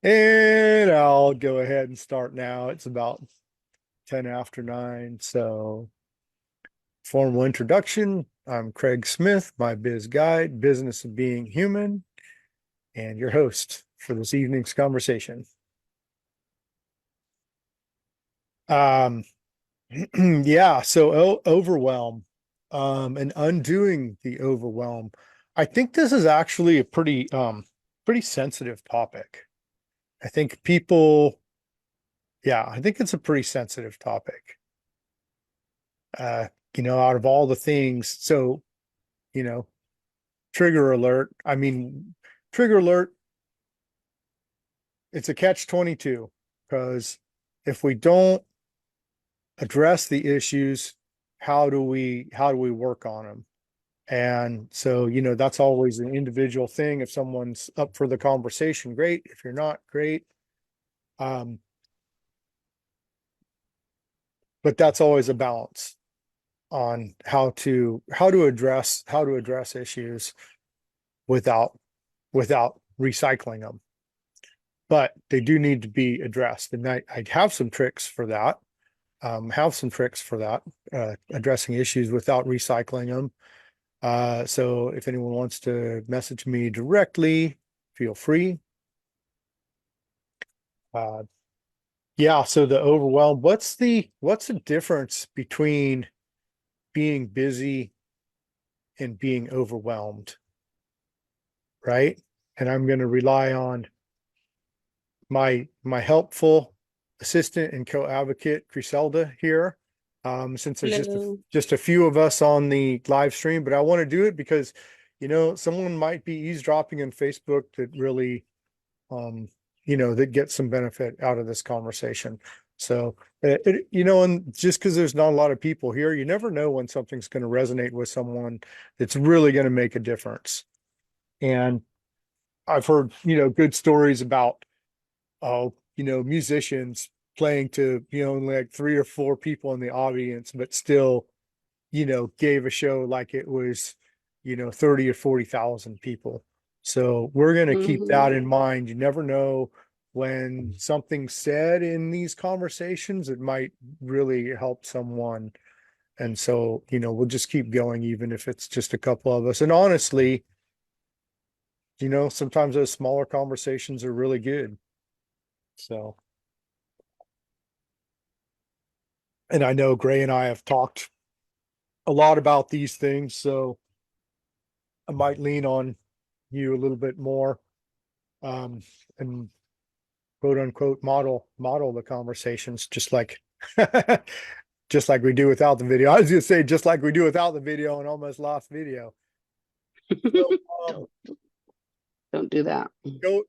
And I'll go ahead and start now. It's about 10 after 9. So, formal introduction. I'm Kraig Smyth, MyBizGuide, Business of Being Human, and your host for this evening's conversation. Um, yeah, so overwhelm, and undoing the overwhelm. I think this is actually a pretty sensitive topic. I think people, yeah, I think it's a pretty sensitive topic. Uh, out of all the things, so, you know, trigger alert. I mean, trigger alert, it's a catch 22 because if we don't address the issues, how do we work on them? And so, that's always an individual thing. If someone's up for the conversation, great. If you're not, great. Um, but that's always a balance on how to address issues without recycling them. But they do need to be addressed, and I have some tricks for that. Addressing issues without recycling them. So if anyone wants to message me directly, feel free. Uh, yeah, so the overwhelm, what's the difference between being busy and being overwhelmed, right? And I'm going to rely on my helpful assistant and co-advocate Griselda here. Since there's just Hello. just a few of us on the live stream, but I want to do it because someone might be eavesdropping on Facebook that really that gets some benefit out of this conversation. So and just because there's not a lot of people here, you never know when something's going to resonate with someone that's really going to make a difference. And I've heard good stories about musicians playing to only like 3 or 4 people in the audience, but still gave a show like it was 30 or 40,000 people. So we're going to keep Hmm. that in mind. You never know when something's said in these conversations, it might really help someone. And so, we'll just keep going, even if it's just a couple of us. And honestly, sometimes those smaller conversations are really good. So, and I know Gray and I have talked a lot about these things, so I might lean on you a little bit more, and quote unquote model the conversations just like we do without the video. I was gonna say just like we do without the video and almost lost video. So Don't don't do that.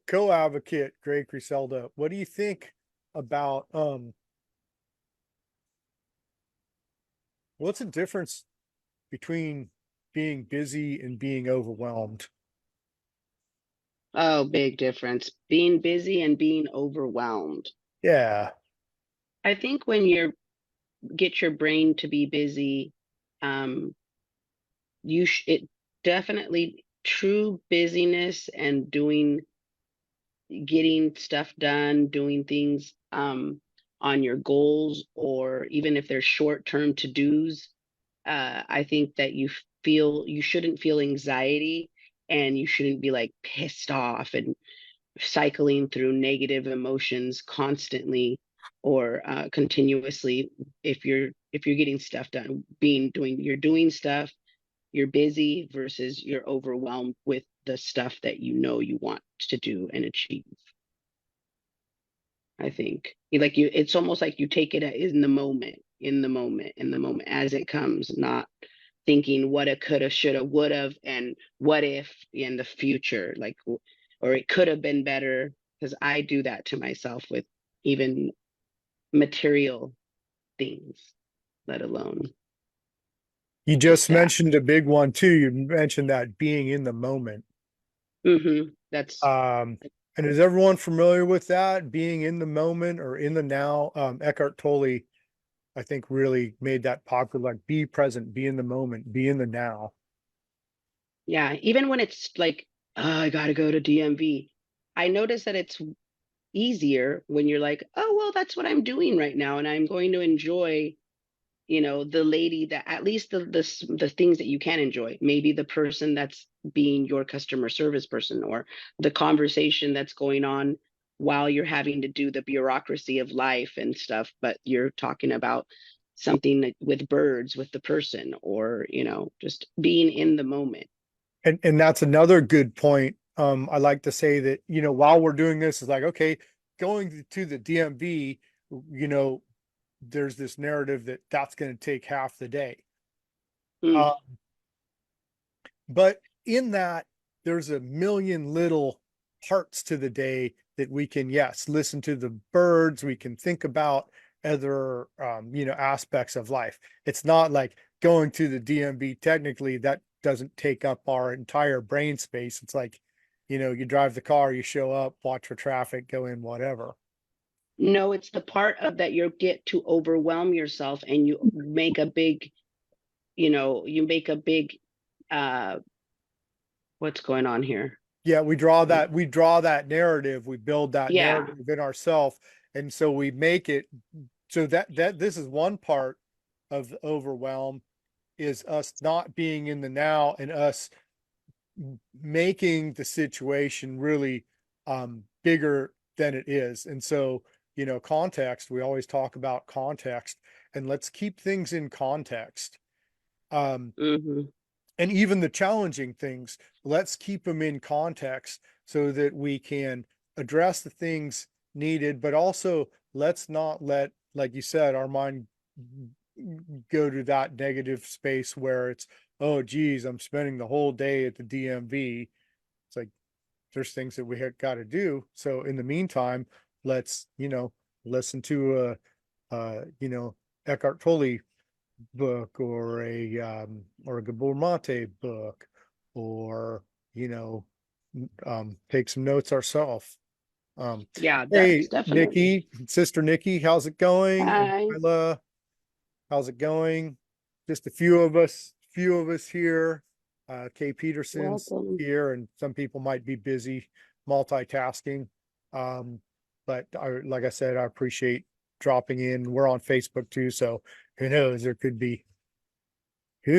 co-advocate Greg Criselda, what do you think about what's the difference between being busy and being overwhelmed? Oh, big difference. Being busy and being overwhelmed. Yeah. I think when you get your brain to be busy, um, it definitely true busyness and getting stuff done, doing things on your goals, or even if they're short-term to-dos. I think that you shouldn't feel anxiety, and you shouldn't be like pissed off and cycling through negative emotions constantly or continuously. If you're getting stuff done, you're doing stuff, you're busy versus you're overwhelmed with the stuff that you want to do and achieve. I think it's almost like you take it in the moment, in the moment as it comes, not thinking what it coulda, shoulda, woulda, and what if in the future, or it could have been better. Because I do that to myself with even material things, let alone You just just that. mentioned a big one too. You mentioned that being in the moment. That's Um, and is everyone familiar with that? Being in the moment or in the now? Eckhart Tolle, I think, really made that popular. Like, be present, be in the moment, be in the now. Yeah. Even when it's like, oh, I gotta go to DMV, I notice that it's easier when you're like, oh, well, that's what I'm doing right now. And I'm going to enjoy, the lady that, at least the things that you can enjoy, maybe the person that's being your customer service person, or the conversation that's going on while you're having to do the bureaucracy of life and stuff, but you're talking about something with birds with the person, or just being in the moment. And that's another good point. I like to say that, while we're doing this, is like, okay, going to the DMV, you know, there's this narrative that that's going to take half the day. Mm, Uh, but in that, there's a million little parts to the day that we can, yes, listen to the birds. We can think about other, aspects of life. It's not like going to the DMV. Technically, that doesn't take up our entire brain space. It's like, you drive the car, you show up, watch for traffic, go in, whatever. no, it's the part of that you get to overwhelm yourself, and you make a big uh what's going on here. Yeah, we draw that narrative, we build that Yeah. narrative in ourselves, and so we make it so that this is one part of the overwhelm, is us not being in the now, and us making the situation really bigger than it is. And so, context, we always talk about context, and let's keep things in context. Um, Hmm. and even the challenging things, let's keep them in context so that we can address the things needed, but also let's not let, like you said, our mind go to that negative space where it's, oh geez, I'm spending the whole day at the DMV. It's like, there's things that we have got to do. So in the meantime, let's, listen to Eckhart Tolle book, or a Gabor Mate book, or, you know, take some notes ourselves. Um, Yeah, hey, that's definitely. Nikki, sister Nikki, how's it going? And Hi. Kyla, how's it going? Just a few of us here. Kay Peterson's Welcome. here, and some people might be busy multitasking. Um, but like I said, I appreciate dropping in. We're on Facebook too, so who knows? Who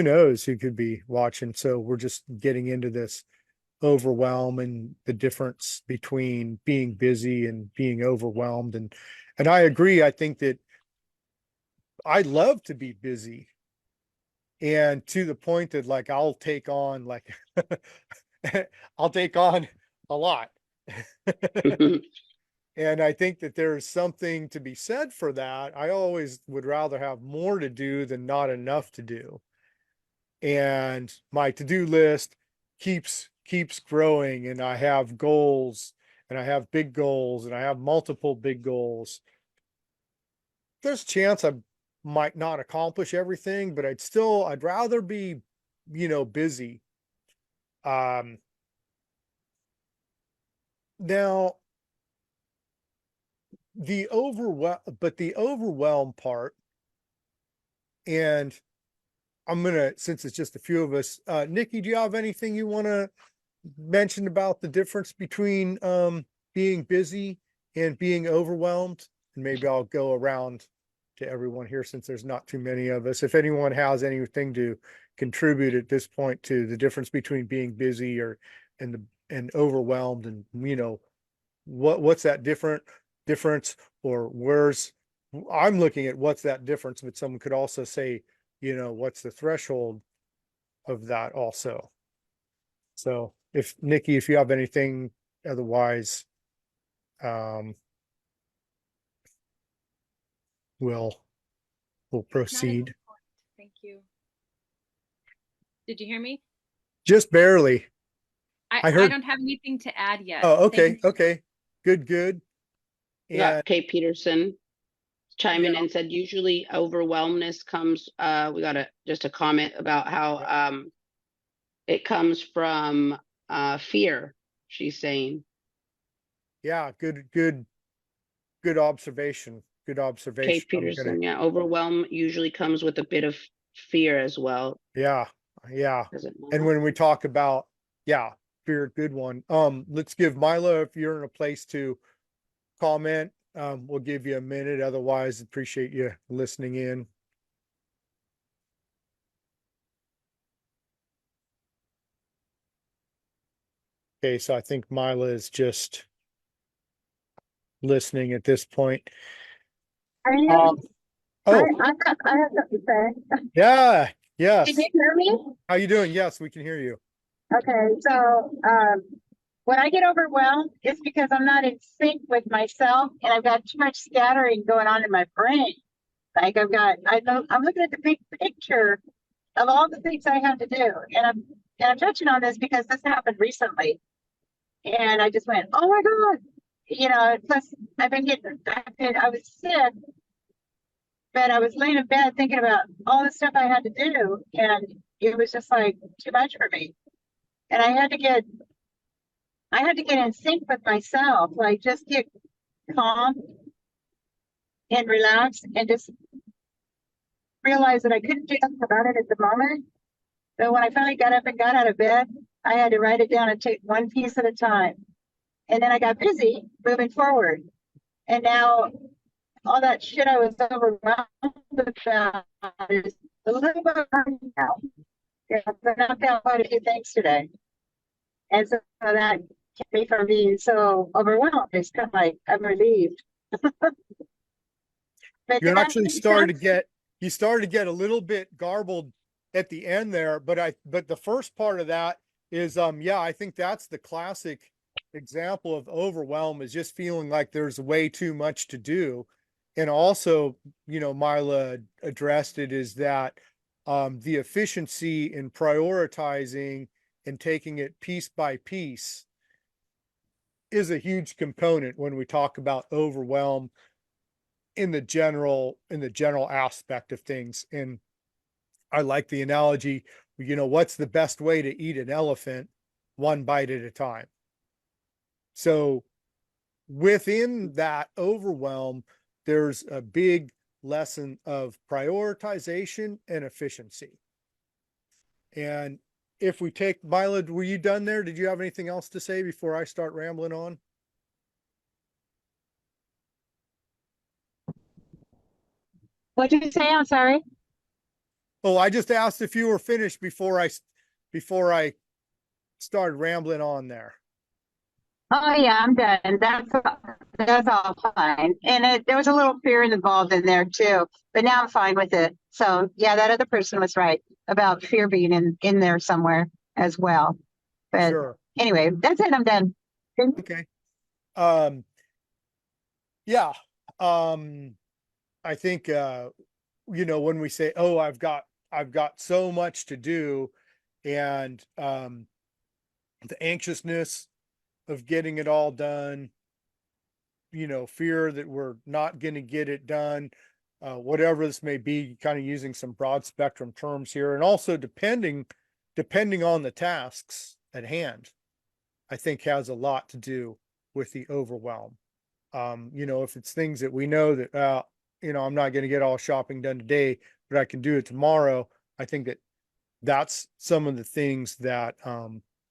knows who could be watching. So we're just getting into this overwhelm and the difference between being busy and being overwhelmed. And I agree. I think that I love to be busy, and to the point that, like, I'll take on, like, I'll take on a lot. And I think that there's something to be said for that. I always would rather have more to do than not enough to do. And my to-do list keeps growing, and I have goals, and I have big goals, and I have multiple big goals. There's a chance I might not accomplish everything, but I'd rather be, busy. Um, Now, the overwhelm part, and since it's just a few of us, Nikki, do you have anything you want to mention about the difference between being busy and being overwhelmed? And maybe I'll go around to everyone here, since there's not too many of us. If anyone has anything to contribute at this point to the difference between being busy and overwhelmed, and what's that difference, or I'm looking at what's that difference, but someone could also say, what's the threshold of that also. So if Nikki, if you have anything, otherwise, um, we'll we'll Not at proceed. this point. Thank you. Did you hear me? Just barely. I I heard. don't have anything to add yet. Oh, Thank okay, you. okay, good. We got And Kate Peterson chiming yeah, in, said usually overwhelmness comes, we got just a comment about how yeah, it comes from fear, she's saying. yeah, good observation. Good observation. Kate I'm gonna, Peterson, yeah, overwhelm usually comes with a bit of fear as well, yeah, yeah. does it And not? when we talk about, yeah, fear, good one. Let's give Milo, if you're in a place to comment, we'll give you a minute. Otherwise, appreciate you listening in. Okay, so I think Mila is just listening at this point. Are you? Oh, I have something to say. yeah, yes. Can you hear me? How you doing? Yes, we can hear you. Okay, so when I get overwhelmed, it's because I'm not in sync with myself, and I've got too much scattering going on in my brain. Like I'm looking at the big picture of all the things I have to do, and I'm touching on this because this happened recently, and I just went, oh my god, you know. Plus, I was sick, but I was laying in bed thinking about all the stuff I had to do, and it was just like too much for me. And I had to get in sync with myself, like just get calm and relax and just realize that I couldn't do something about it at the moment. But when I finally got up and got out of bed, I had to write it down and take one piece at a time. And then I got busy moving forward. And now all that shit I was overwhelmed about is a little bit now. Yeah, I've knocked out quite a few things today. And so that kept me from being so overwhelmed. It's kind of like I'm relieved. But You're did that actually make started to sense? get you started to get a little bit garbled at the end there, but the first part of that is yeah, I think that's the classic example of overwhelm, is just feeling like there's way too much to do. And also, you know, Mila addressed it, is that the efficiency in prioritizing and taking it piece by piece is a huge component when we talk about overwhelm in the general aspect of things. And I like the analogy, you know, what's the best way to eat an elephant? One bite at a time. So within that overwhelm, there's a big lesson of prioritization and efficiency. And if we take Mila, were you done there? Did you have anything else to say before I start rambling on? What'd you say? I'm sorry. Oh, I just asked if you were finished before I started rambling on there. Oh yeah, I'm done. That's all fine. And there was a little fear involved in there too, but now I'm fine with it. So yeah, that other person was right about fear being in there somewhere as well. But Sure. anyway, that's it. I'm done. Okay. Um, yeah. I think, you know, when we say, oh, I've got so much to do, and, the anxiousness of getting it all done, you know, fear that we're not going to get it done, whatever this may be, kind of using some broad spectrum terms here. And also depending on the tasks at hand, I think has a lot to do with the overwhelm. You know, if it's things that we know that, you know, I'm not going to get all shopping done today, but I can do it tomorrow. I think that's some of the things that,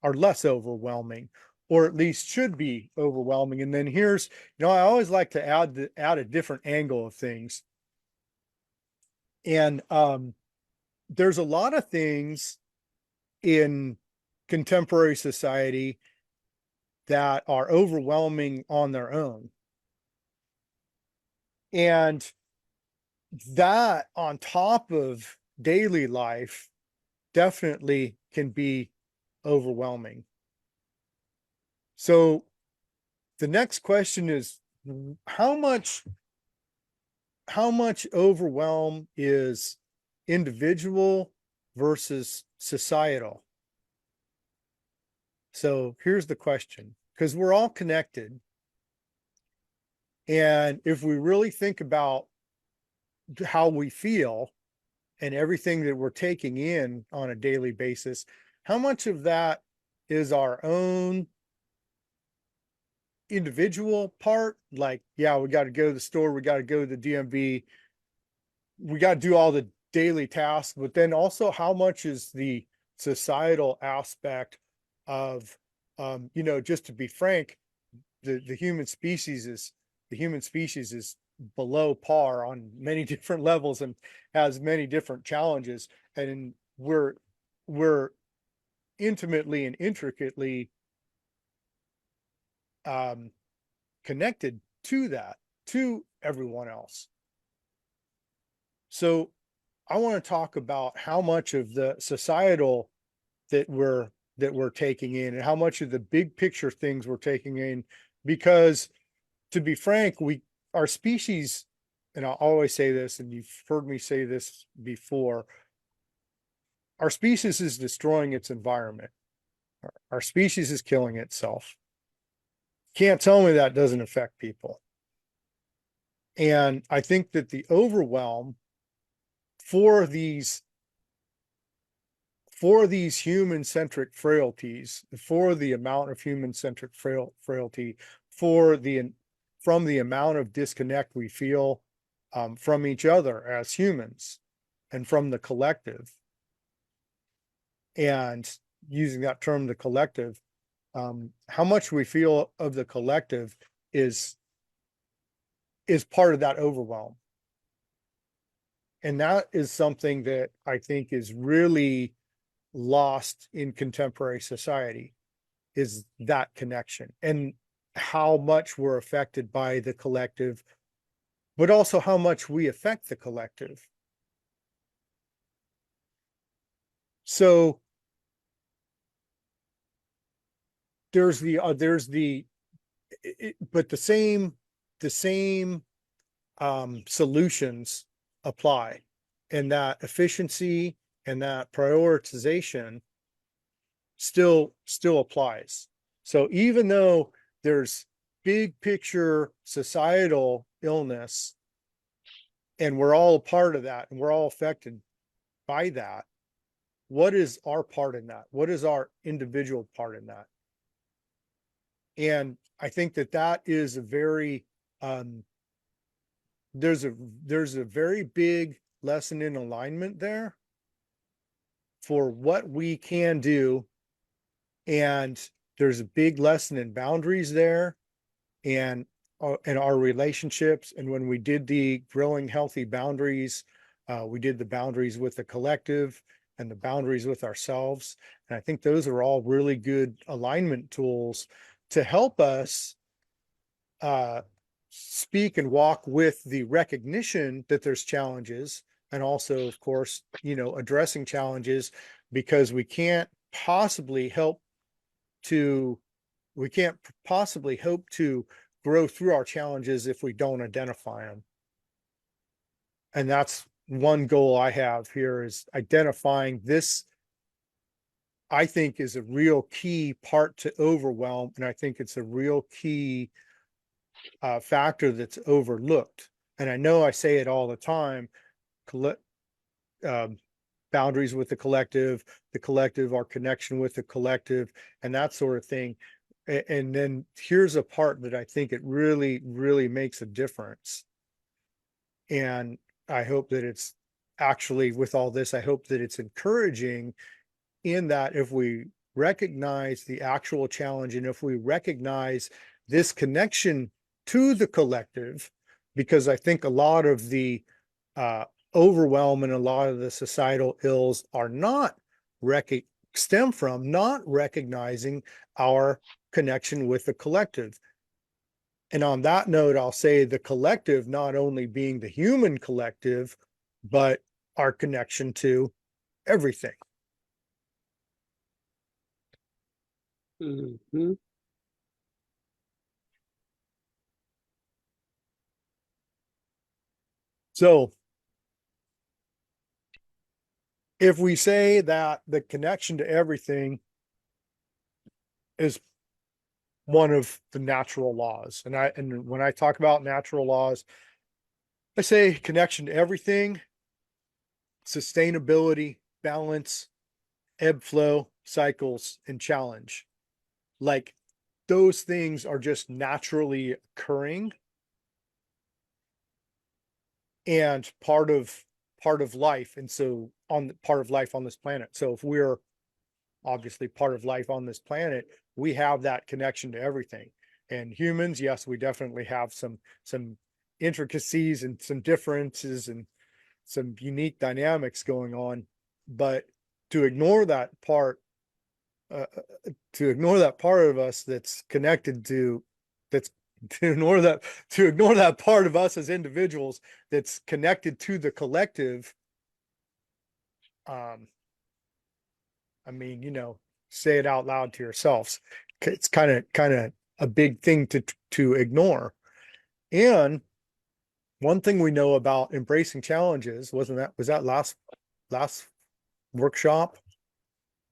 are less overwhelming, or at least should be overwhelming. And then here's, you know, I always like to add a different angle of things. And, there's a lot of things in contemporary society that are overwhelming on their own. And that on top of daily life definitely can be overwhelming. So the next question is, how much overwhelm is individual versus societal? So here's the question, because we're all connected. And if we really think about how we feel and everything that we're taking in on a daily basis, how much of that is our own individual part? Like, yeah, we got to go to the store, we got to go to the DMV, we got to do all the daily tasks, but then also how much is the societal aspect of, you know, just to be frank, the human species is the human species is below par on many different levels and has many different challenges. And we're intimately and intricately connected to that, to everyone else. So I want to talk about how much of the societal that we're taking in, and how much of the big picture things we're taking in, because to be frank, our species, and I'll always say this, and you've heard me say this before, our species is destroying its environment. Our species is killing itself. Can't tell me that doesn't affect people. And I think that the overwhelm for these human-centric frailties, for the amount of human-centric frailty, from the amount of disconnect we feel from each other as humans and from the collective. And using that term, the collective, how much we feel of the collective is part of that overwhelm. And that is something that I think is really lost in contemporary society, is that connection, and how much we're affected by the collective, but also how much we affect the collective. So there's the same solutions apply, and that efficiency and that prioritization still applies. So even though there's big picture societal illness, and we're all a part of that, and we're all affected by that, what is our part in that? What is our individual part in that? And I think that is a very there's a very big lesson in alignment there for what we can do, and there's a big lesson in boundaries there, and our relationships. And when we did the growing healthy boundaries, we did the boundaries with the collective and the boundaries with ourselves. And I think those are all really good alignment tools to help us speak and walk with the recognition that there's challenges, and also, of course, addressing challenges, because we can't possibly hope to grow through our challenges if we don't identify them. And that's one goal I have here, is identifying this. I think is a real key part to overwhelm, and I think it's a real key factor that's overlooked. And I know I say it all the time, boundaries with the collective, our connection with the collective, and that sort of thing. And then here's a part that I think it really, really makes a difference. And I hope that it's actually, with all this, I hope that it's encouraging, in that if we recognize the actual challenge, and if we recognize this connection to the collective, because I think a lot of the overwhelm and a lot of the societal ills are stem from not recognizing our connection with the collective. And on that note, I'll say the collective not only being the human collective, but our connection to everything. Mm-hmm. So if we say that the connection to everything is one of the natural laws, and when I talk about natural laws, I say connection to everything, sustainability, balance, ebb flow, cycles, and challenge. Like, those things are just naturally occurring and part of life. And so part of life on this planet. So if we're obviously part of life on this planet, we have that connection to everything. And humans, yes, we definitely have some intricacies and some differences and some unique dynamics going on, but to ignore that part, to ignore that part of us that's connected to, that's to ignore that part of us as individuals that's connected to the collective. I mean, say it out loud to yourselves. It's kind of a big thing to ignore. And one thing we know about embracing challenges, was that last workshop?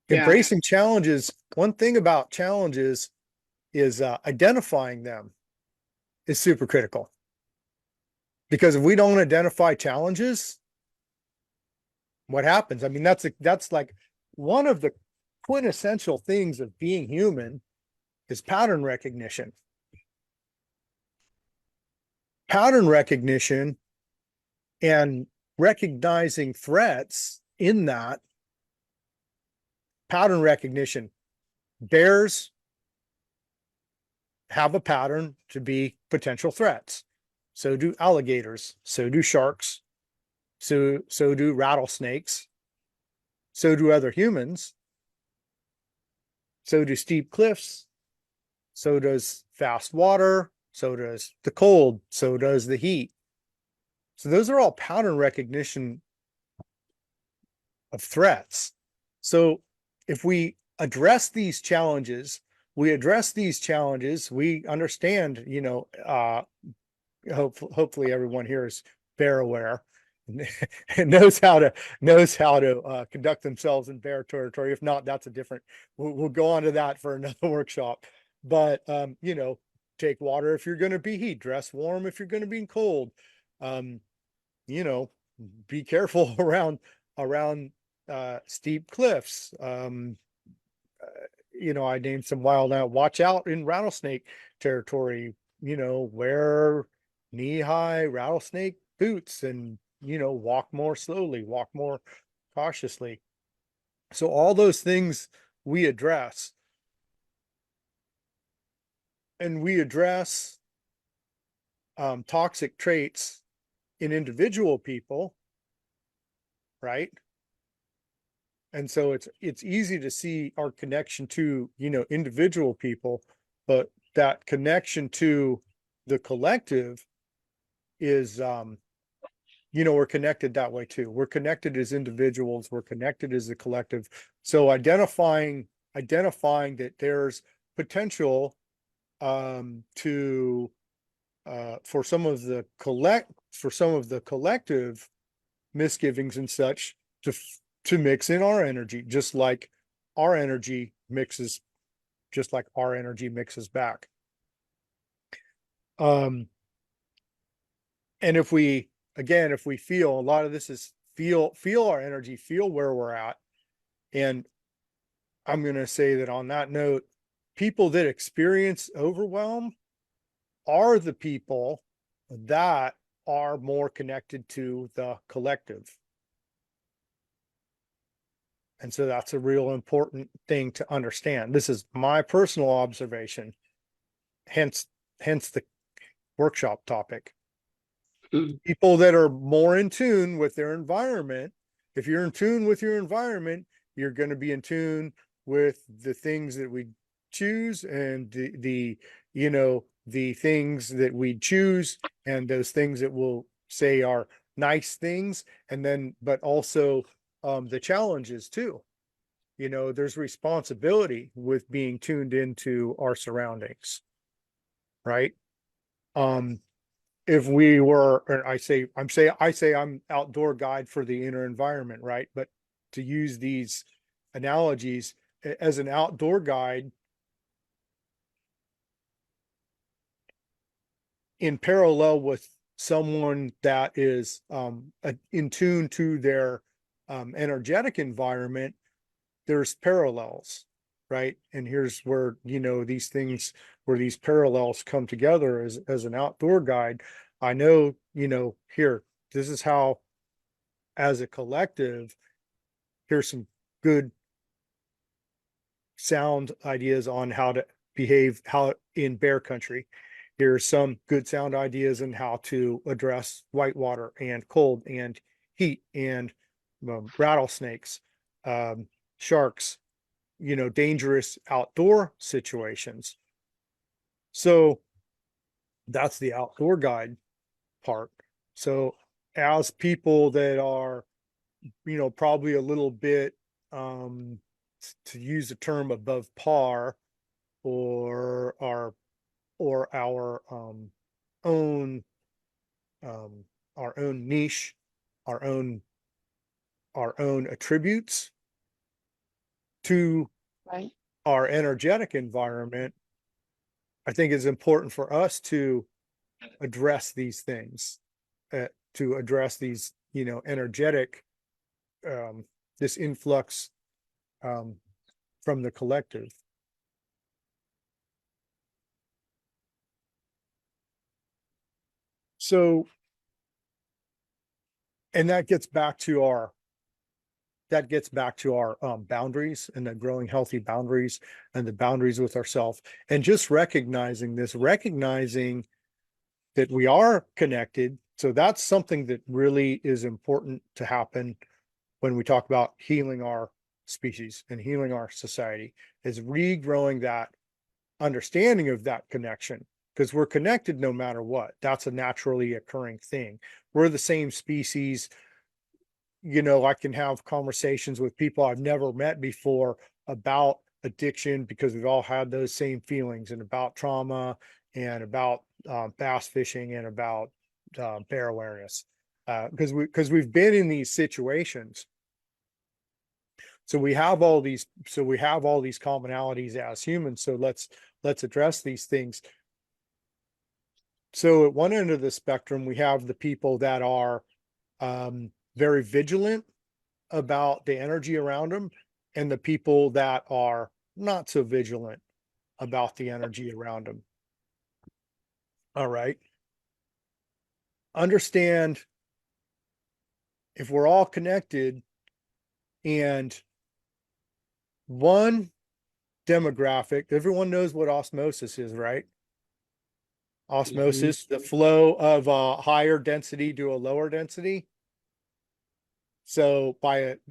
Yeah. Embracing challenges, one thing about challenges is identifying them is super critical. Because if we don't identify challenges, what happens? I mean, that's like one of the quintessential things of being human is pattern recognition. Pattern recognition and recognizing threats in that pattern recognition. Bears have a pattern to be potential threats. So do alligators. So do sharks. So do rattlesnakes. So do other humans. So do steep cliffs. So does fast water. So does the cold. So does the heat. So those are all pattern recognition of threats. So if we address these challenges, we understand, hopefully everyone here is bear aware and knows how to conduct themselves in bear territory. If not, that's a different, we'll go on to that for another workshop. But, take water if you're going to be heat, dress warm if you're going to be cold. Be careful around steep cliffs. I named some wild out. Watch out in rattlesnake territory. Wear knee-high rattlesnake boots and walk more slowly, walk more cautiously. So all those things we address, and we address toxic traits in individual people, right? And so it's easy to see our connection to, individual people, but that connection to the collective is, we're connected that way too. We're connected as individuals. We're connected as a collective. So identifying that there's potential for some of the collective misgivings and such to mix in our energy, just like our energy mixes back. And if we feel, a lot of this is feel our energy, feel where we're at. And I'm going to say that on that note, people that experience overwhelm are the people that are more connected to the collective. And so that's a real important thing to understand. This is my personal observation, hence the workshop topic. People that are more in tune with their environment, if you're in tune with your environment, you're going to be in tune with the things that we choose and the things that we choose and those things that we'll say are nice things. And then, but also the challenges too. There's responsibility with being tuned into our surroundings, right? If we were, or I say I'm outdoor guide for the inner environment, right? But to use these analogies as an outdoor guide, in parallel with someone that is in tune to their energetic environment, there's parallels, right? And here's where, these things, where these parallels come together as an outdoor guide. I know, here, this is how, as a collective, here's some good sound ideas on how to behave how in bear country. Here's some good sound ideas on how to address whitewater and cold and heat and rattlesnakes, sharks, dangerous outdoor situations. So that's the outdoor guide part. So as people that are, probably a little bit, to use the term above par, or our own our own niche, our own attributes to Right. our energetic environment, I think it's important for us to address these things, to address these, energetic, this influx from the collective. So, and that gets back to our boundaries, and the growing healthy boundaries, and the boundaries with ourselves, and just recognizing that we are connected. So that's something that really is important to happen when we talk about healing our species and healing our society, is regrowing that understanding of that connection, because we're connected no matter what. That's a naturally occurring thing. We're the same species. I can have conversations with people I've never met before about addiction, because we've all had those same feelings, and about trauma, and about bass fishing, and about bear awareness, because we've been in these situations. So we have all these commonalities as humans. So let's address these things. So at one end of the spectrum, we have the people that are very vigilant about the energy around them, and the people that are not so vigilant about the energy around them. All right. Understand, if we're all connected, and one demographic, everyone knows what osmosis is, right? Osmosis, the flow of a higher density to a lower density. So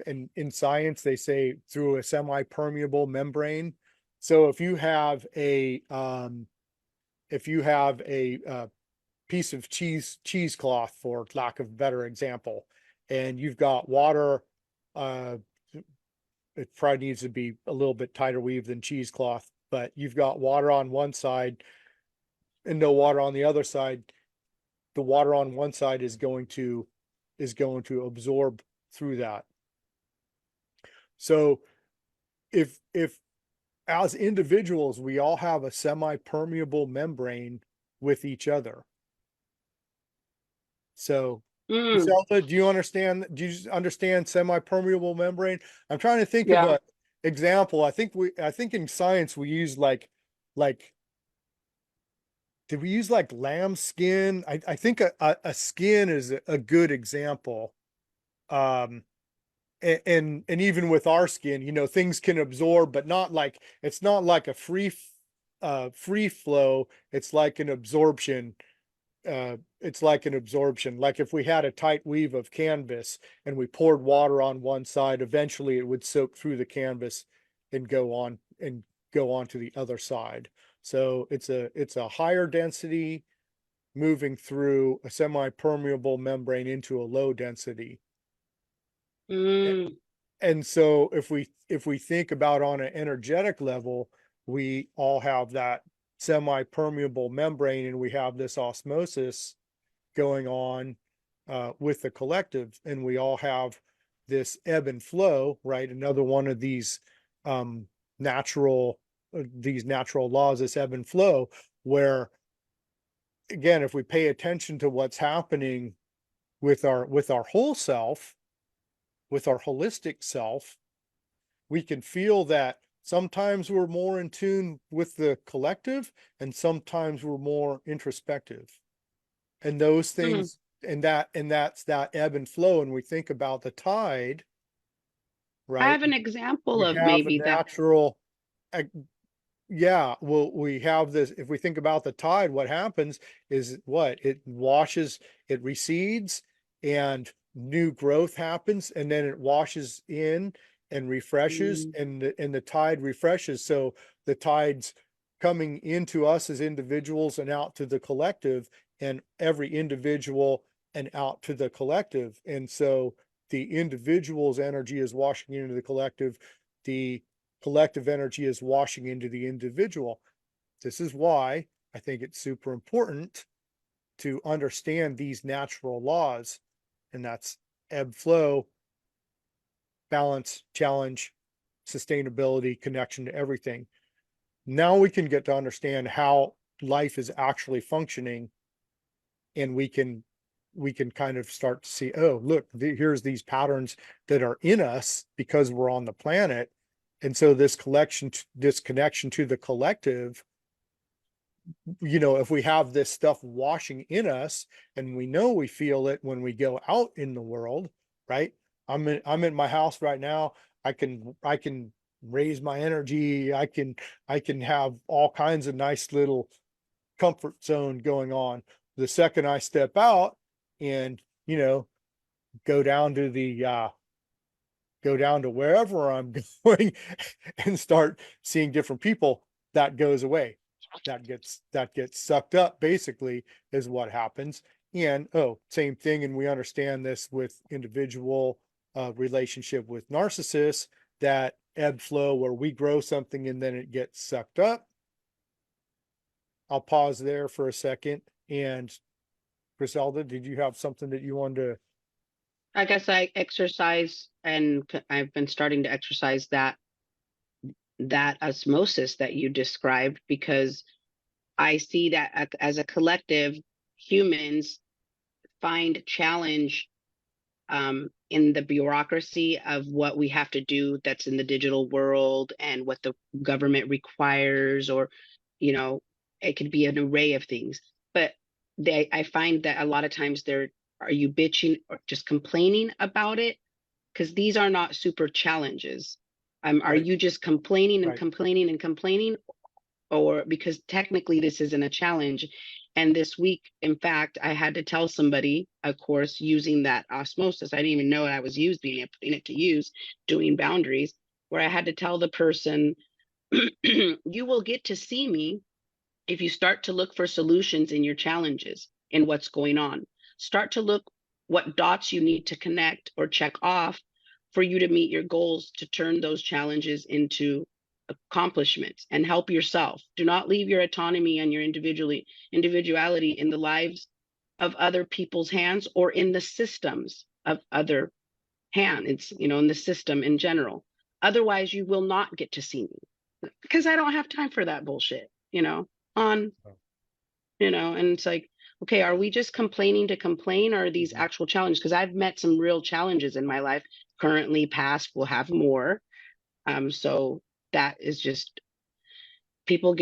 in science, they say through a semi-permeable membrane. So if you have a piece of cheesecloth, for lack of a better example, and you've got water, it probably needs to be a little bit tighter weave than cheesecloth, but you've got water on one side and no water on the other side. The water on one side is going to absorb through that. So if as individuals, we all have a semi-permeable membrane with each other. So Zelda, do you understand semi-permeable membrane? I'm trying to think of an example. I think in science we use like did we use like lamb skin? I think a skin is a good example. And even with our skin, things can absorb, but it's not like a free flow. It's like an absorption. Like if we had a tight weave of canvas and we poured water on one side, eventually it would soak through the canvas and go on to the other side. So it's a higher density moving through a semi-permeable membrane into a low density. And so if we think about on an energetic level, we all have that semi-permeable membrane, and we have this osmosis going on with the collective, and we all have this ebb and flow, right? Another one of these natural laws, this ebb and flow, where again, if we pay attention to what's happening with our whole self, with our holistic self, we can feel that sometimes we're more in tune with the collective, and sometimes we're more introspective. And those things, and that's that ebb and flow. And we think about the tide, right? I have an example We of have maybe a that. natural, yeah, well, we have this, if we think about the tide, what happens is what it washes, it recedes, and new growth happens, and then it washes in and refreshes, Mm, and the tide refreshes. So the tide's coming into us as individuals and out to the collective, and every individual and out to the collective. And so the individual's energy is washing into the collective. The collective energy is washing into the individual. This is why I think it's super important to understand these natural laws, and that's ebb flow, balance, challenge, sustainability, connection to everything. Now we can get to understand how life is actually functioning, and we can kind of start to see, oh, look, here's these patterns that are in us because we're on the planet. And so this connection to the collective, if we have this stuff washing in us, and we know we feel it when we go out in the world, right? I'm in my house right now. I can raise my energy. I can have all kinds of nice little comfort zone going on. The second I step out and, go down to the go down to wherever I'm going and start seeing different people, that goes away. That gets sucked up, basically, is what happens. And same thing. And we understand this with individual relationship with narcissists, that ebb flow where we grow something and then it gets sucked up. I'll pause there for a second. And Griselda, did you have something that you wanted to? I guess I exercise, and I've been starting to exercise that osmosis that you described, because I see that as a collective, humans find challenge in the bureaucracy of what we have to do that's in the digital world and what the government requires, or, you know, it could be an array of things. But I find that a lot of times are you bitching or just complaining about it? Because these are not super challenges. Are Right, you just complaining and right. complaining and complaining, or because technically this isn't a challenge? And this week, in fact, I had to tell somebody, of course, using that osmosis. I didn't even know I was using it, putting it to use, doing boundaries, where I had to tell the person, you will get to see me if you start to look for solutions in your challenges and what's going on. Start to look what dots you need to connect or check off for you to meet your goals, to turn those challenges into accomplishments, and help yourself. Do not leave your autonomy and your individuality in the lives of other people's hands, or in the systems of other hands. It's, in the system in general. Otherwise, you will not get to see me, because I don't have time for that bullshit, on, and it's like, okay, are we just complaining to complain, or are these Mhm. actual challenges? Because I've met some real challenges in my life, currently, past, will have more. So that is just, people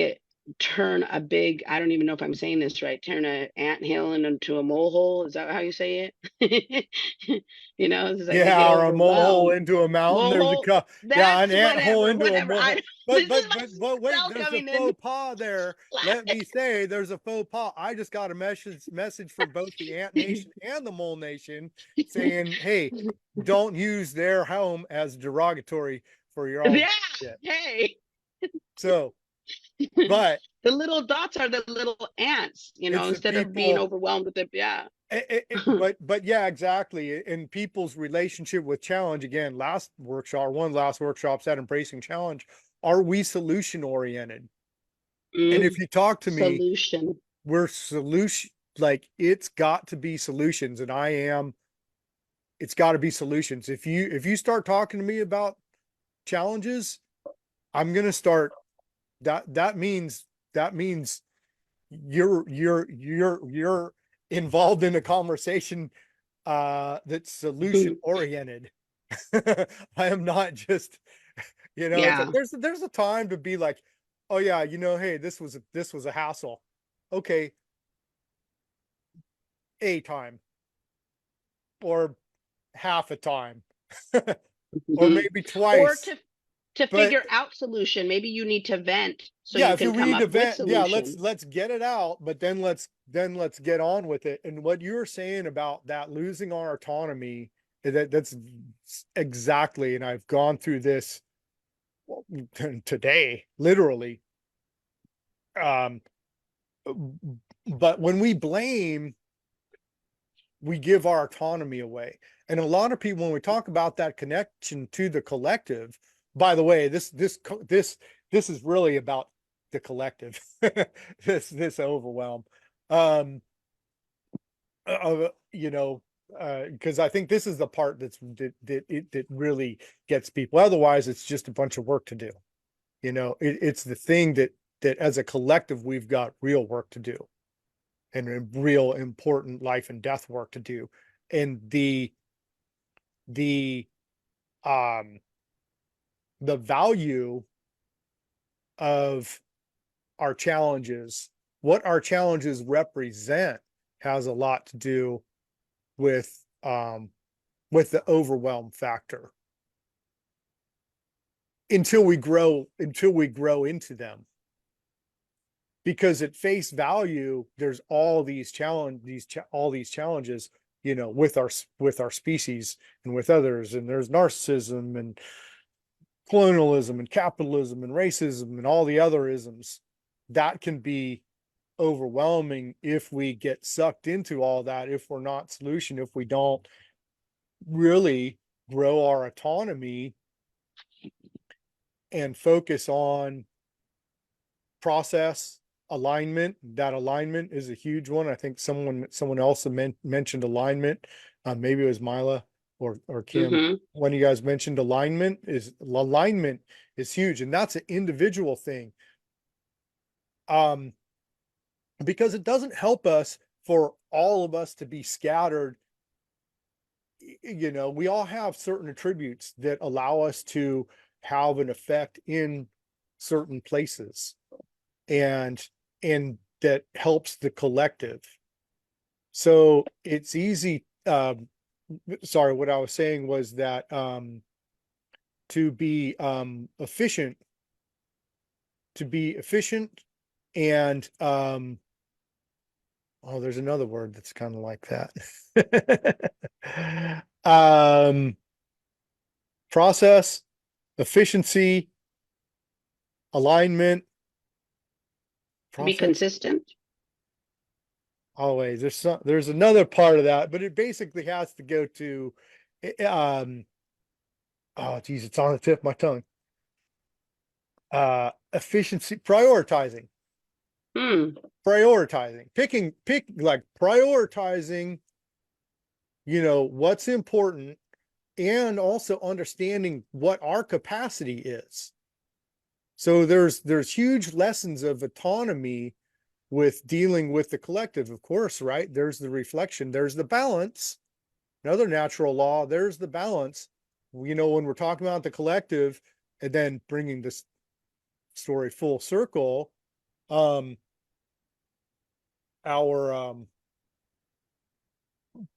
turn a big, I don't even know if I'm saying this right, turn an anthill into a molehill. Is that how you say it? It's like they get Yeah, or a molehill overwhelmed. into a mountain. Molehill, yeah, that's an ant hole whatever, into a whatever. molehill. This But is but my but but wait, cell there's a coming in. faux pas there. Let me say, there's a faux pas. I just got a message for both the Ant Nation and the Mole Nation saying, "Hey, don't use their home as derogatory for your own Yeah, shit." hey. So, but The little dots are the little ants, it's the instead of being people. overwhelmed with it. Yeah. But yeah, exactly. In people's relationship with challenge, again, one of the last workshops at Embracing Challenge, are we solution oriented? And if Mm, you talk to me, solution. we're solution, like it's got to be solutions. And it's got to be solutions. If you start talking to me about challenges, I'm gonna start that means you're involved in a conversation that's solution oriented. I am not just, it's like Yeah. there's a time to be like, oh yeah, hey, this was a hassle. Okay, a time or half a time or maybe Or twice. to to but figure out solution. Maybe you need to vent so yeah, you if you can come need to up with vent, yeah, solution. let's get it out, but then let's get on with it. And what you were saying about that losing our autonomy, that's exactly, and I've gone through this today, literally. But when we blame, we give our autonomy away. And a lot of people, when we talk about that connection to the collective, by the way, this is really about the collective, this overwhelm. You know, because I think this is the part that really gets people. Otherwise, it's just a bunch of work to do. You know, it's the thing that as a collective, we've got real work to do, and real important life and death work to do. And the value of our challenges, what our challenges represent, has a lot to do with the overwhelm factor, until we grow into them. Because at face value, there's all these challenges, you know, with our species and with others, and there's narcissism and colonialism and capitalism and racism and all the other isms that can be overwhelming if we get sucked into all that, if we're not solution, if we don't really grow our autonomy and focus on process alignment. That alignment is a huge one. I think someone else mentioned alignment. Maybe it was Mila or Kim. Mm-hmm. When you guys mentioned alignment is huge, and that's an individual thing. Because it doesn't help us for all of us to be scattered. You know, we all have certain attributes that allow us to have an effect in certain places, and that helps the collective. So it's easy. Sorry, what I was saying was that to be efficient and there's another word that's kind of like that. Process, efficiency, alignment, Be consistent. Always there's another part of that, but it basically has to go to oh geez, it's on the tip of my tongue. Efficiency, prioritizing. Prioritizing, prioritizing, you know, what's important, and also understanding what our capacity is. So there's huge lessons of autonomy with dealing with the collective, of course, right? There's the reflection, there's the balance, another natural law, there's the balance. You know, when we're talking about the collective and then bringing this story full circle, our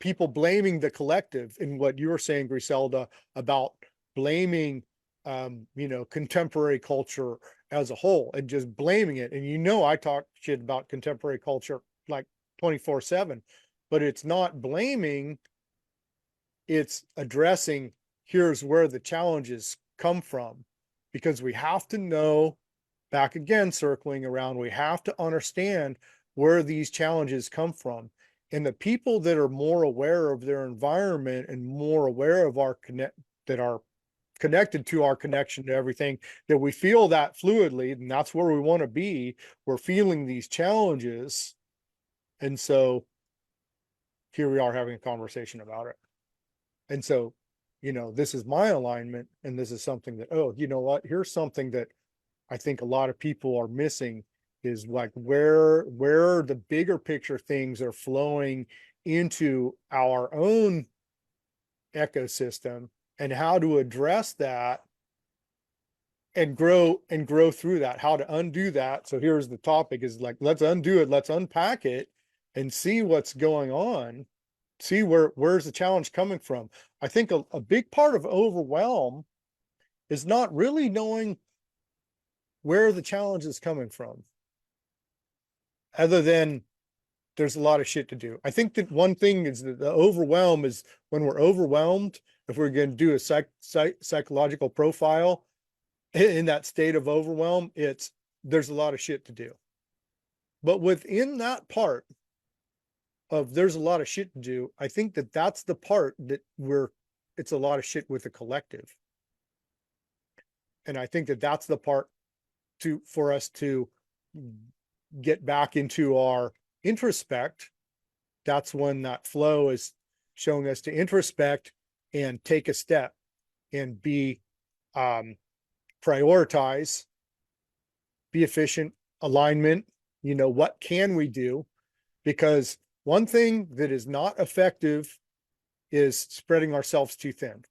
people blaming the collective, and what you were saying, Griselda, about blaming you know, contemporary culture as a whole, and just blaming it. And you know, I talk shit about contemporary culture like 24/7, but it's not blaming, it's addressing, here's where the challenges come from. Because we have to know, back again, circling around, we have to understand where these challenges come from. And the people that are more aware of their environment and more aware of that are connected to our connection to everything, that we feel that fluidly, and that's where we want to be. We're feeling these challenges. And so here we are having a conversation about it. And so, you know, this is my alignment, and this is something that, oh, you know what, here's something that I think a lot of people are missing, is like where the bigger picture things are flowing into our own ecosystem, and how to address that and grow through that, how to undo that. So here's the topic, is like, let's undo it, let's unpack it and see what's going on, see where's the challenge coming from. I think a big part of overwhelm is not really knowing where the challenge is coming from, other than there's a lot of shit to do. I think that one thing is that the overwhelm is when we're overwhelmed, if we're going to do a psychological profile in that state of overwhelm, there's a lot of shit to do. But within that part of there's a lot of shit to do, I think that that's the part that it's a lot of shit with the collective. And I think that that's the part for us to get back into our introspect. That's when that flow is showing us to introspect and take a step and be prioritize, be efficient, alignment. What can we do? Because one thing that is not effective is spreading ourselves too thin.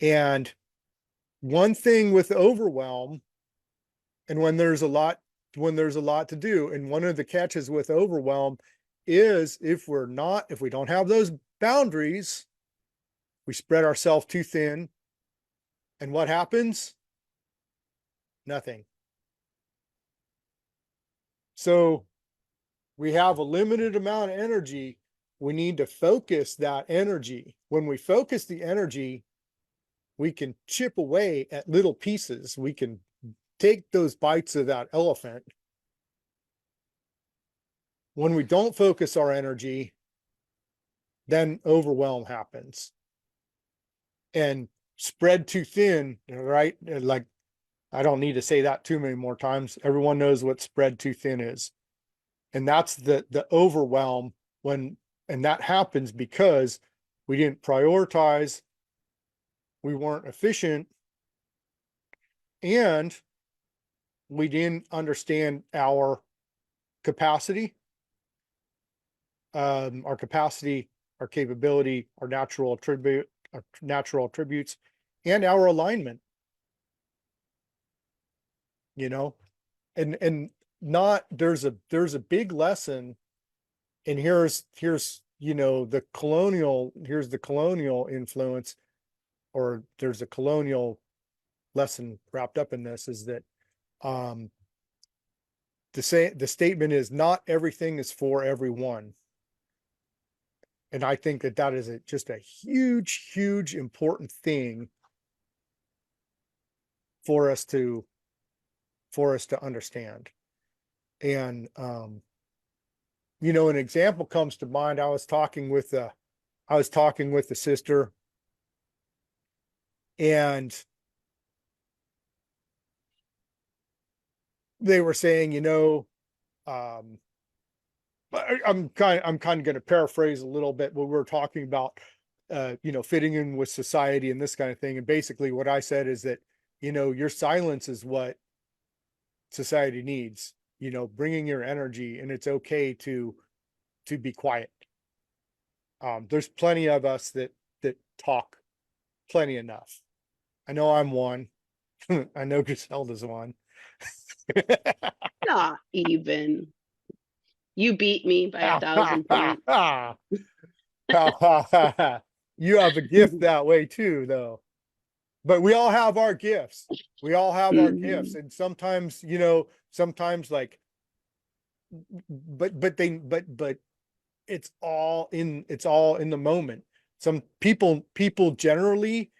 And one thing with overwhelm, and when there's a lot to do, and one of the catches with overwhelm is if we don't have those boundaries, we spread ourselves too thin. And what happens? Nothing. So we have a limited amount of energy. We need to focus that energy. When we focus the energy, we can chip away at little pieces. We can take those bites of that elephant. When we don't focus our energy, then overwhelm happens. And spread too thin, right? Like, I don't need to say that too many more times. Everyone knows what spread too thin is. And that's the overwhelm and that happens because we didn't prioritize, we weren't efficient, and we didn't understand our capacity, our capability, our natural attributes, and our alignment. And not there's a big lesson, and here's the colonial influence, or there's a colonial lesson wrapped up in this, is that the statement is not everything is for everyone. And I think that is just a huge important thing for us to understand. And an example comes to mind. I was talking with a sister, and they were saying, I'm kind of going to paraphrase a little bit what we were talking about, fitting in with society and this kind of thing. And basically what I said is that, your silence is what society needs, bringing your energy, and it's okay to be quiet. There's plenty of us that talk plenty enough. I know I'm one. I know Griselda's one. Not even. You beat me by 1,000 points. You have a gift that way too, though. But we all have our gifts. We all have our gifts, and sometimes, like, but it's all in the moment. Some people generally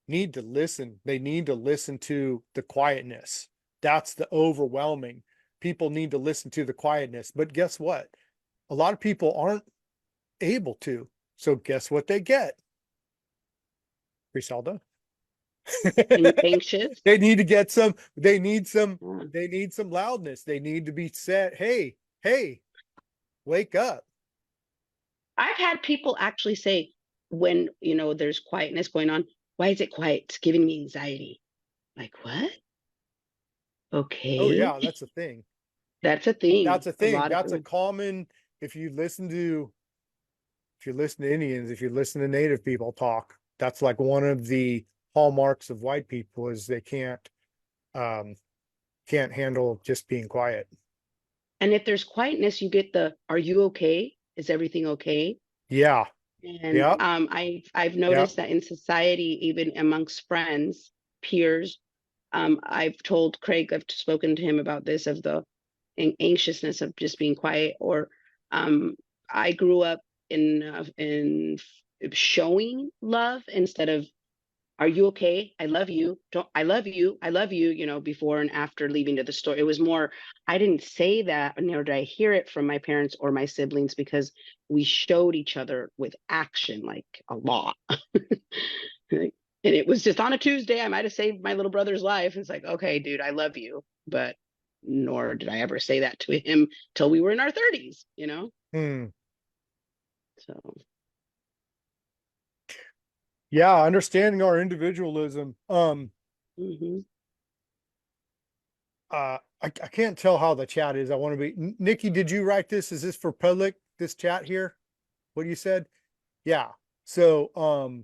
need to listen. They need to listen to the quietness. That's the overwhelming. People need to listen to the quietness. But guess what? A lot of people aren't able to. So guess what they get? Griselda? Anxious. They need to get some loudness. They need to be said, hey, wake up. I've had people actually say, when there's quietness going on, why is it quiet? It's giving me anxiety. Like, what? Okay. Oh yeah, that's a thing. That's a thing. That's a common, if you listen to Indians, if you listen to Native people talk, that's like one of the hallmarks of white people, is they can't handle just being quiet. And if there's quietness, you get are you okay? Is everything okay? Yeah. And Yep. I've Yep. noticed that in society, even amongst friends, peers, I've told Kraig, I've spoken to him about this, of the anxiousness of just being quiet. Or I grew up in showing love instead of, are you okay? I love you. Don't I love you? I love you, before and after leaving to the store. It was more, I didn't say that, nor did I hear it from my parents or my siblings, because we showed each other with action, like a lot. Like, and it was just on a Tuesday, I might have saved my little brother's life. It's like, okay, dude, I love you. But nor did I ever say that to him till we were in our 30s. Hmm. So Yeah, understanding our individualism. mhm. I can't tell how the chat is. I want to be Nikki, did you write this? Is this for public, this chat here? What you said? Yeah. So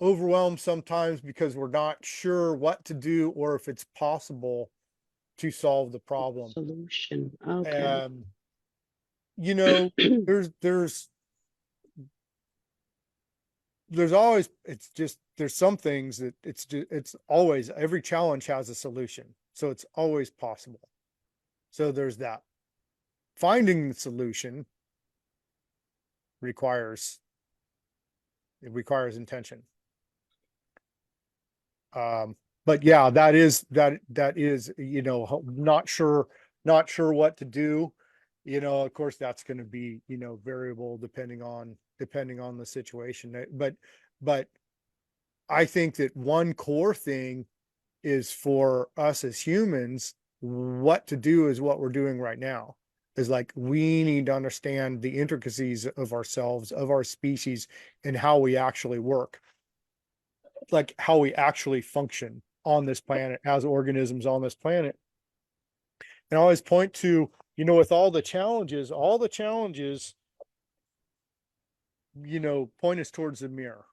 overwhelmed sometimes because we're not sure what to do or if it's possible to solve the problem. Solution. Okay. Um, you know, there's always, it's just, there's some things that it's always, every challenge has a solution. So it's always possible. So there's that. Finding the solution requires intention. But yeah, that is, not sure what to do. Of course, that's going to be, variable depending on the situation. But I think that one core thing is for us as humans, what to do is what we're doing right now. Is like, we need to understand the intricacies of ourselves, of our species, and how we actually work, like how we actually function on this planet as organisms on this planet. And I always point to, with all the challenges, point us towards the mirror.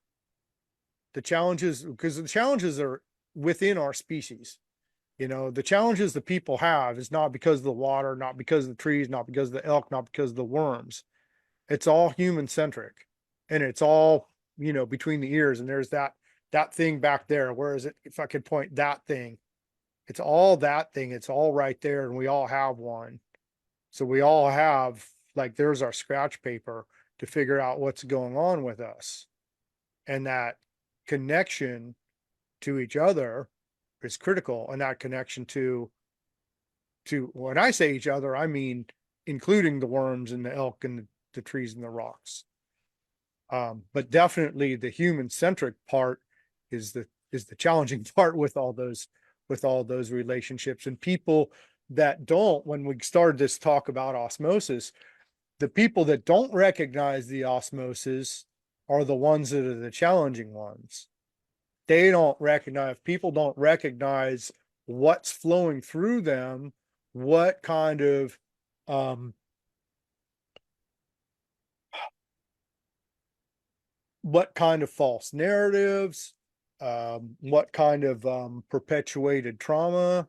The challenges, because the challenges are within our species. The challenges that people have is not because of the water, not because of the trees, not because of the elk, not because of the worms. It's all human centric, and it's all, between the ears. And there's that thing back there. Where is it? If I could point that thing, it's all that thing. It's all right there. And we all have one. So we all have, like, there's our scratch paper to figure out what's going on with us. And that connection to each other is critical. And that connection to when I say each other, I mean including the worms and the elk and the trees and the rocks. But definitely the human centric part is the challenging part with all those relationships. And people that don't, when we started this talk about osmosis, the people that don't recognize the osmosis are the ones that are the challenging ones. They don't recognize, people don't recognize what's flowing through them, what kind of false narratives, what kind of perpetuated trauma,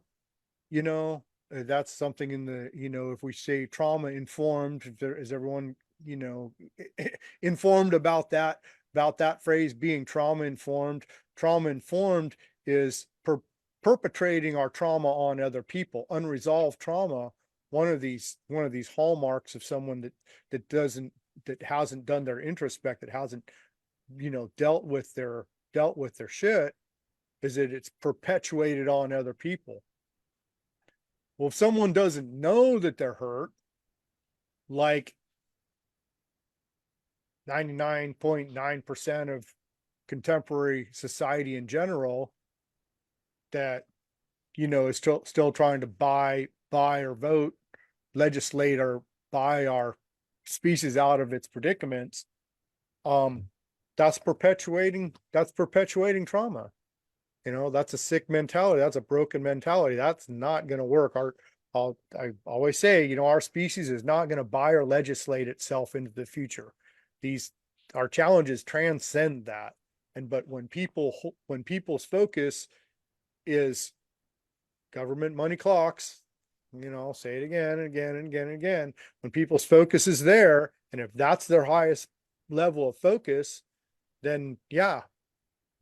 that's something in the, if we say trauma informed, is everyone, informed about that phrase being trauma informed. Trauma informed is perpetrating our trauma on other people, unresolved trauma. One of these hallmarks of someone that hasn't done their introspect, that hasn't, dealt with their shit, is that it's perpetuated on other people. Well, if someone doesn't know that they're hurt, like 99.9% of contemporary society in general, that, is still trying to buy or vote, legislate, or buy our species out of its predicaments, that's perpetuating trauma. That's a sick mentality. That's a broken mentality. That's not going to work. I always say, our species is not going to buy or legislate itself into the future. Our challenges transcend that. But when people's focus is government money clocks, say it again and again and again and again, when people's focus is there, and if that's their highest, level of focus, then yeah,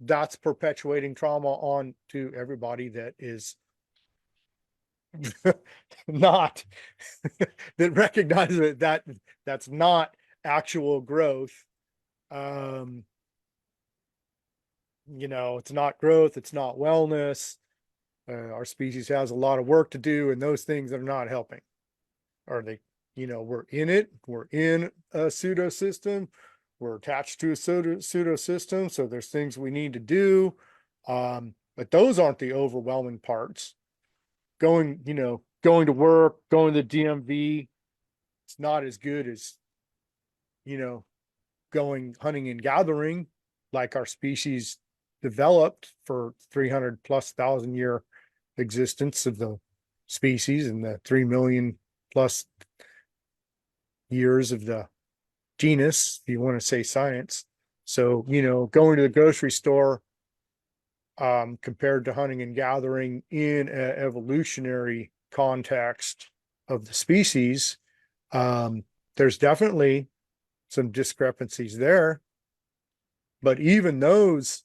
that's perpetuating trauma on to everybody that is not that recognizes that that's not actual growth. It's not growth, it's not wellness. Our species has a lot of work to do, and those things are not helping. Are they, we're in a pseudo system, we're attached to a pseudo system, so there's things we need to do. But those aren't the overwhelming parts. Going to work, going to the DMV, it's not as good as, going hunting and gathering, like our species developed for 300 plus thousand year existence of the species and the 3 million plus years of the genus, if you want to say science. So, going to the grocery store, compared to hunting and gathering in an evolutionary context of the species, there's definitely some discrepancies there. But even those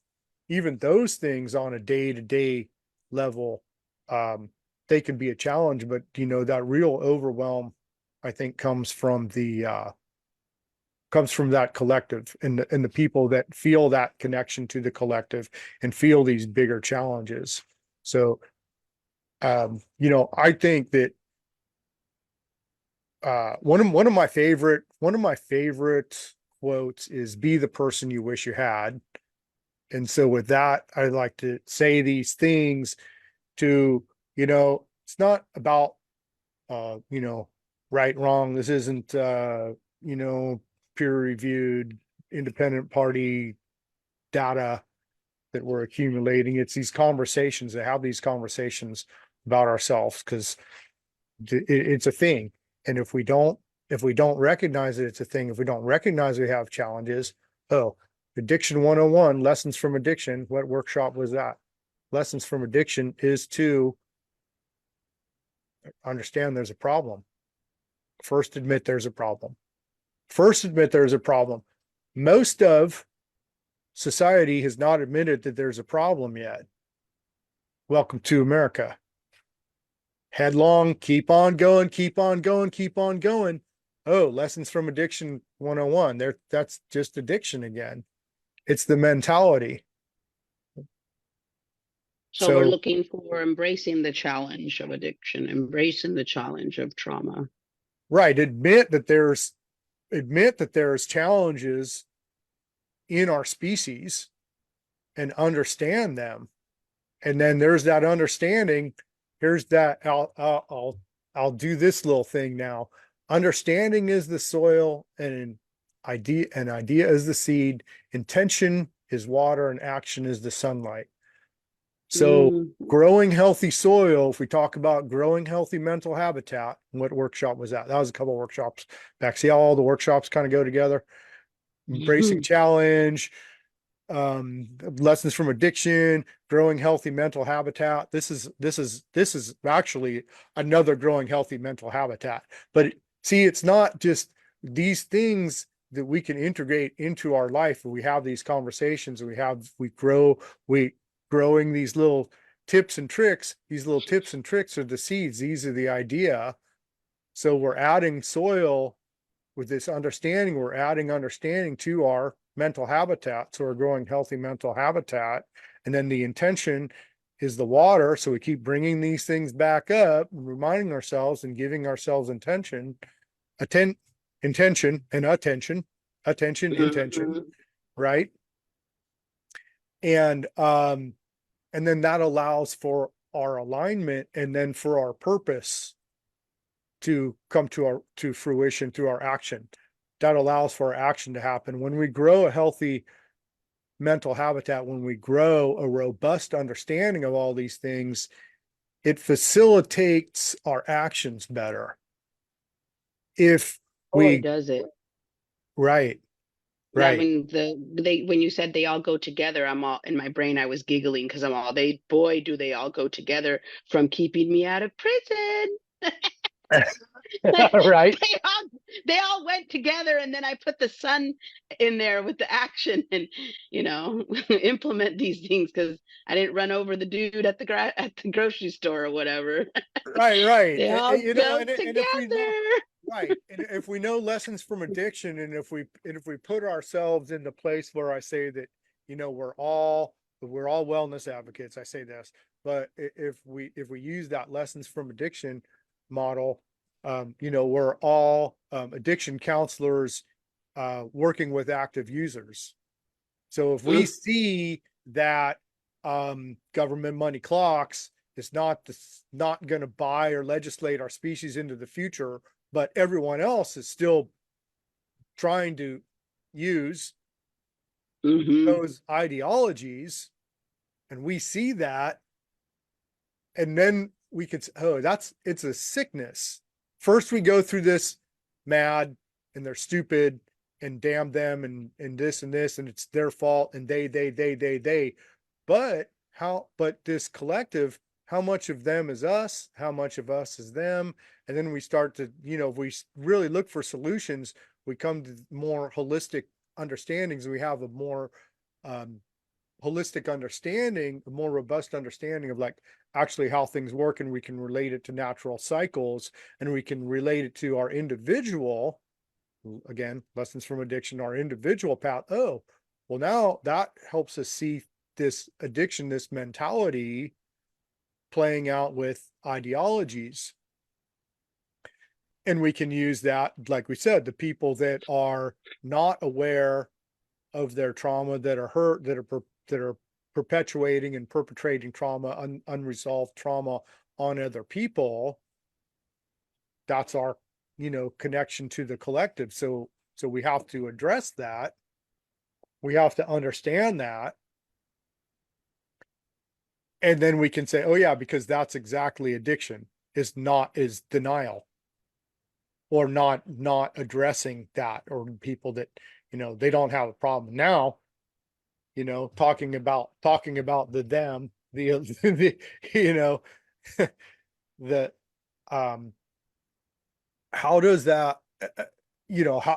things on a day-to-day level, they can be a challenge. But that real overwhelm, I think, comes from that collective and the people that feel that connection to the collective and feel these bigger challenges. So, I think that one of my favorite quotes is "Be the person you wish you had." And so with that, I like to say these things to, it's not about, right, wrong. This isn't, peer reviewed, independent party data that we're accumulating. It's these conversations, to have these conversations about ourselves, because it's a thing. And if we don't recognize that it's a thing, if we don't recognize we have challenges, Addiction 101, lessons from addiction. What workshop was that? Lessons from addiction is to understand there's a problem. First, admit there's a problem. Most of society has not admitted that there's a problem yet. Welcome to America. Headlong, keep on going. Oh, lessons from addiction 101. That's just addiction again. It's the mentality. So we're looking for embracing the challenge of addiction, embracing the challenge of trauma. Right. Admit that there's challenges in our species and understand them. And then there's that understanding. Here's that. I'll do this little thing now. Understanding is the soil, and an idea is the seed. Intention is water, and action is the sunlight. So growing healthy soil, if we talk about growing healthy mental habitat, what workshop was that? That was a couple of workshops back. See how all the workshops kind of go together? Embracing challenge, lessons from addiction, growing healthy mental habitat. This is actually another growing healthy mental habitat. But see, it's not just these things that we can integrate into our life. We have these conversations, and growing these little tips and tricks. These little tips and tricks are the seeds. These are the idea. So we're adding soil with this understanding. We're adding understanding to our mental habitat. So we're growing healthy mental habitat. And then the intention is the water. So we keep bringing these things back up, reminding ourselves and giving ourselves intention, intention, right? And then that allows for our alignment, and then for our purpose to come to fruition through our action. That allows for our action to happen. When we grow a healthy mental habitat, when we grow a robust understanding of all these things, it facilitates our actions better. If we does it. Right. Right. When you said they all go together, I'm all in my brain. I was giggling because do they all go together, from keeping me out of prison. Right. They all went together, and then I put the sun in there with the action, and implement these things because I didn't run over the dude at the grocery store or whatever. Right. They all You know, go and if we know, together. right, and if we know lessons from addiction, and if we put ourselves in the place where I say that, we're all wellness advocates, I say this, but if we use that lessons from addiction model, we're all addiction counselors working with active users. So if we see that government money clocks is not going to buy or legislate our species into the future, but everyone else is still trying to use those ideologies, and we see that, and then we could, it's a sickness. First we go through this mad and they're stupid and damn them and this and this and it's their fault and they, but this collective, how much of them is us, how much of us is them? And then we start to, if we really look for solutions, we come to more holistic understandings. We have a more holistic understanding, a more robust understanding of like actually how things work, and we can relate it to natural cycles, and we can relate it to our individual, again, lessons from addiction, our individual path. Oh, well, now that helps us see this addiction, this mentality playing out with ideologies. And we can use that, like we said, the people that are not aware of their trauma, that are hurt, that are perpetuating and perpetrating trauma, unresolved trauma on other people. That's our, connection to the collective. So we have to address that. We have to understand that. And then we can say, oh yeah, because that's exactly addiction, is denial, or not addressing that, or people that, they don't have a problem now, talking about the them, the the how does that,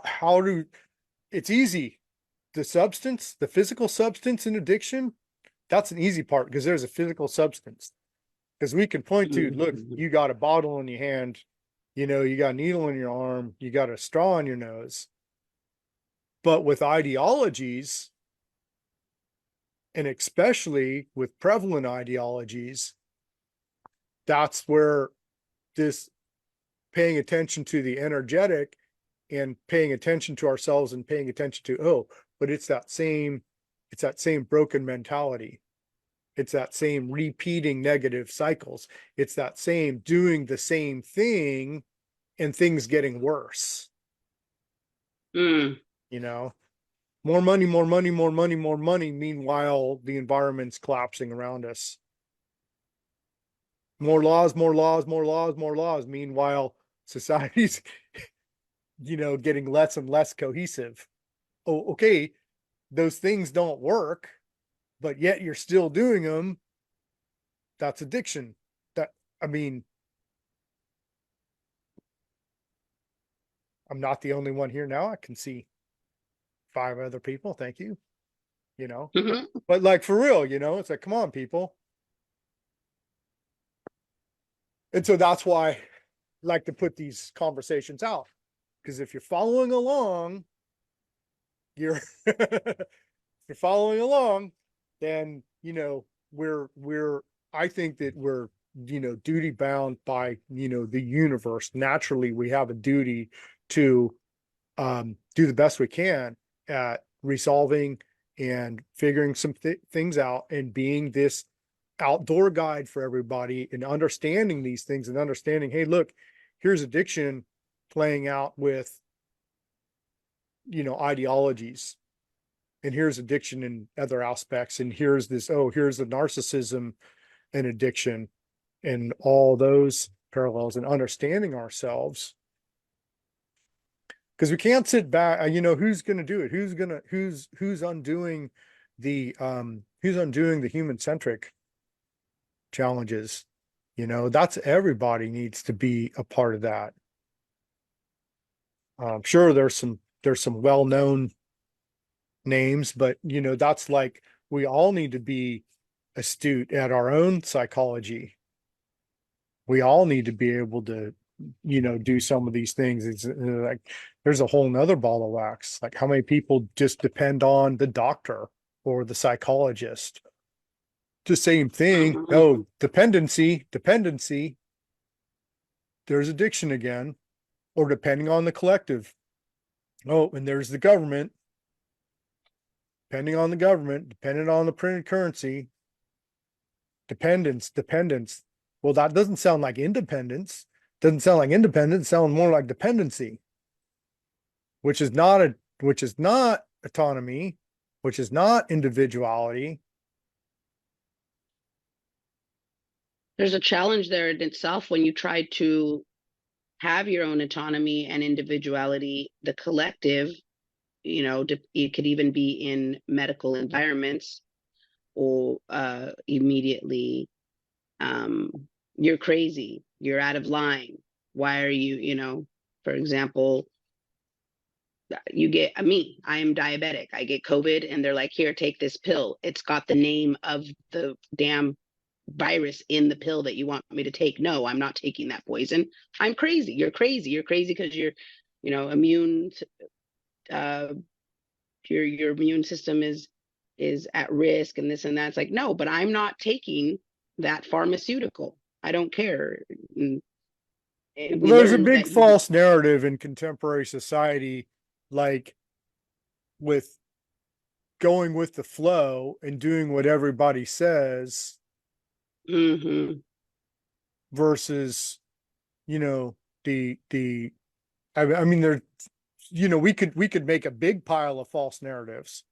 how do, it's easy. The physical substance in addiction, that's an easy part because there's a physical substance. Because we can point to, look, you got a bottle in your hand, you got a needle in your arm, you got a straw in your nose. But with ideologies, and especially with prevalent ideologies, that's where this paying attention to the energetic and paying attention to ourselves and paying attention to, but it's that same broken mentality. It's that same repeating negative cycles. It's that same doing the same thing and things getting worse. More money, more money, more money, more money. Meanwhile, the environment's collapsing around us. More laws, more laws, more laws, more laws. Meanwhile, society's, getting less and less cohesive. Oh, okay. Those things don't work, but yet you're still doing them. That's addiction. I'm not the only one here now. I can see 5 other people. Thank you. But like for real, it's like, come on, people. And so that's why I like to put these conversations out, because if you're following along, you're following along, then, I think that we're, duty bound by, the universe. Naturally, we have a duty to do the best we can at resolving and figuring some things out, and being this outdoor guide for everybody, and understanding these things, and understanding, hey, look, here's addiction playing out with, ideologies, and here's addiction in other aspects, and here's this, here's the narcissism and addiction and all those parallels, and understanding ourselves. Because we can't sit back, who's going to do it? Who's undoing the human centric challenges? That's, everybody needs to be a part of that. Sure, there's some well-known names, but that's like we all need to be astute at our own psychology. We all need to be able to, do some of these things. It's like there's a whole nother ball of wax. Like how many people just depend on the doctor or the psychologist? The same thing. Mhm. Oh, dependency. There's addiction again, or depending on the collective. Oh, and there's the government. Depending on the government, depending on the printed currency, dependence. Well, that doesn't sound like independence. Doesn't sound like independence. Sounds more like dependency, which is not autonomy, which is not individuality. There's a challenge there in itself when you try to have your own autonomy and individuality. The collective, it could even be in medical environments, or immediately, you're crazy, you're out of line. Why are you, for example, you get I am diabetic, I get COVID, and they're like, here, take this pill. It's got the name of the damn virus in the pill that you want me to take. No, I'm not taking that poison. I'm crazy. You're crazy. You're crazy because you're, immune. Uh, your immune system is at risk, and this and that. It's like, no, but I'm not taking that pharmaceutical. I don't care. And we Well, there's a learned big that you. false narrative in contemporary society, like with going with the flow and doing what everybody says Mhm. versus, you know, the I mean there, we could make a big pile of false narratives.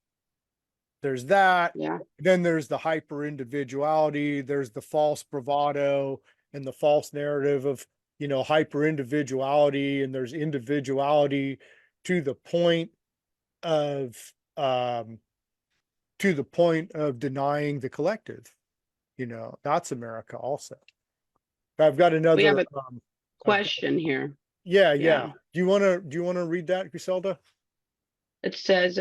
There's that. Yeah. Then there's the hyper individuality, there's the false bravado and the false narrative of, hyper individuality, and there's individuality to the point of um denying the collective. That's America also. I've got We have another a I've, question here. yeah. Yeah. Do you want to read that, Griselda? It says,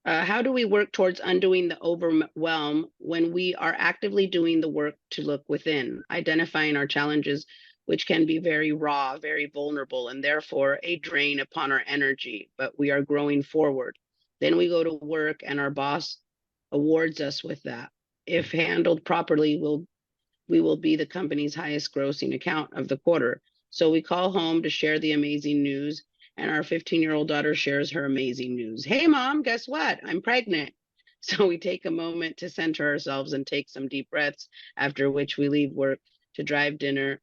how do we work towards undoing the overwhelm when we are actively doing the work to look within, identifying our challenges, which can be very raw, very vulnerable, and therefore a drain upon our energy, but we are growing forward. Then we go to work and our boss awards us with that. If handled properly, we will be the company's highest grossing account of the quarter. So we call home to share the amazing news, and our 15-year-old daughter shares her amazing news. Hey, mom, guess what? I'm pregnant. So we take a moment to center ourselves and take some deep breaths, after which we leave work to drive dinner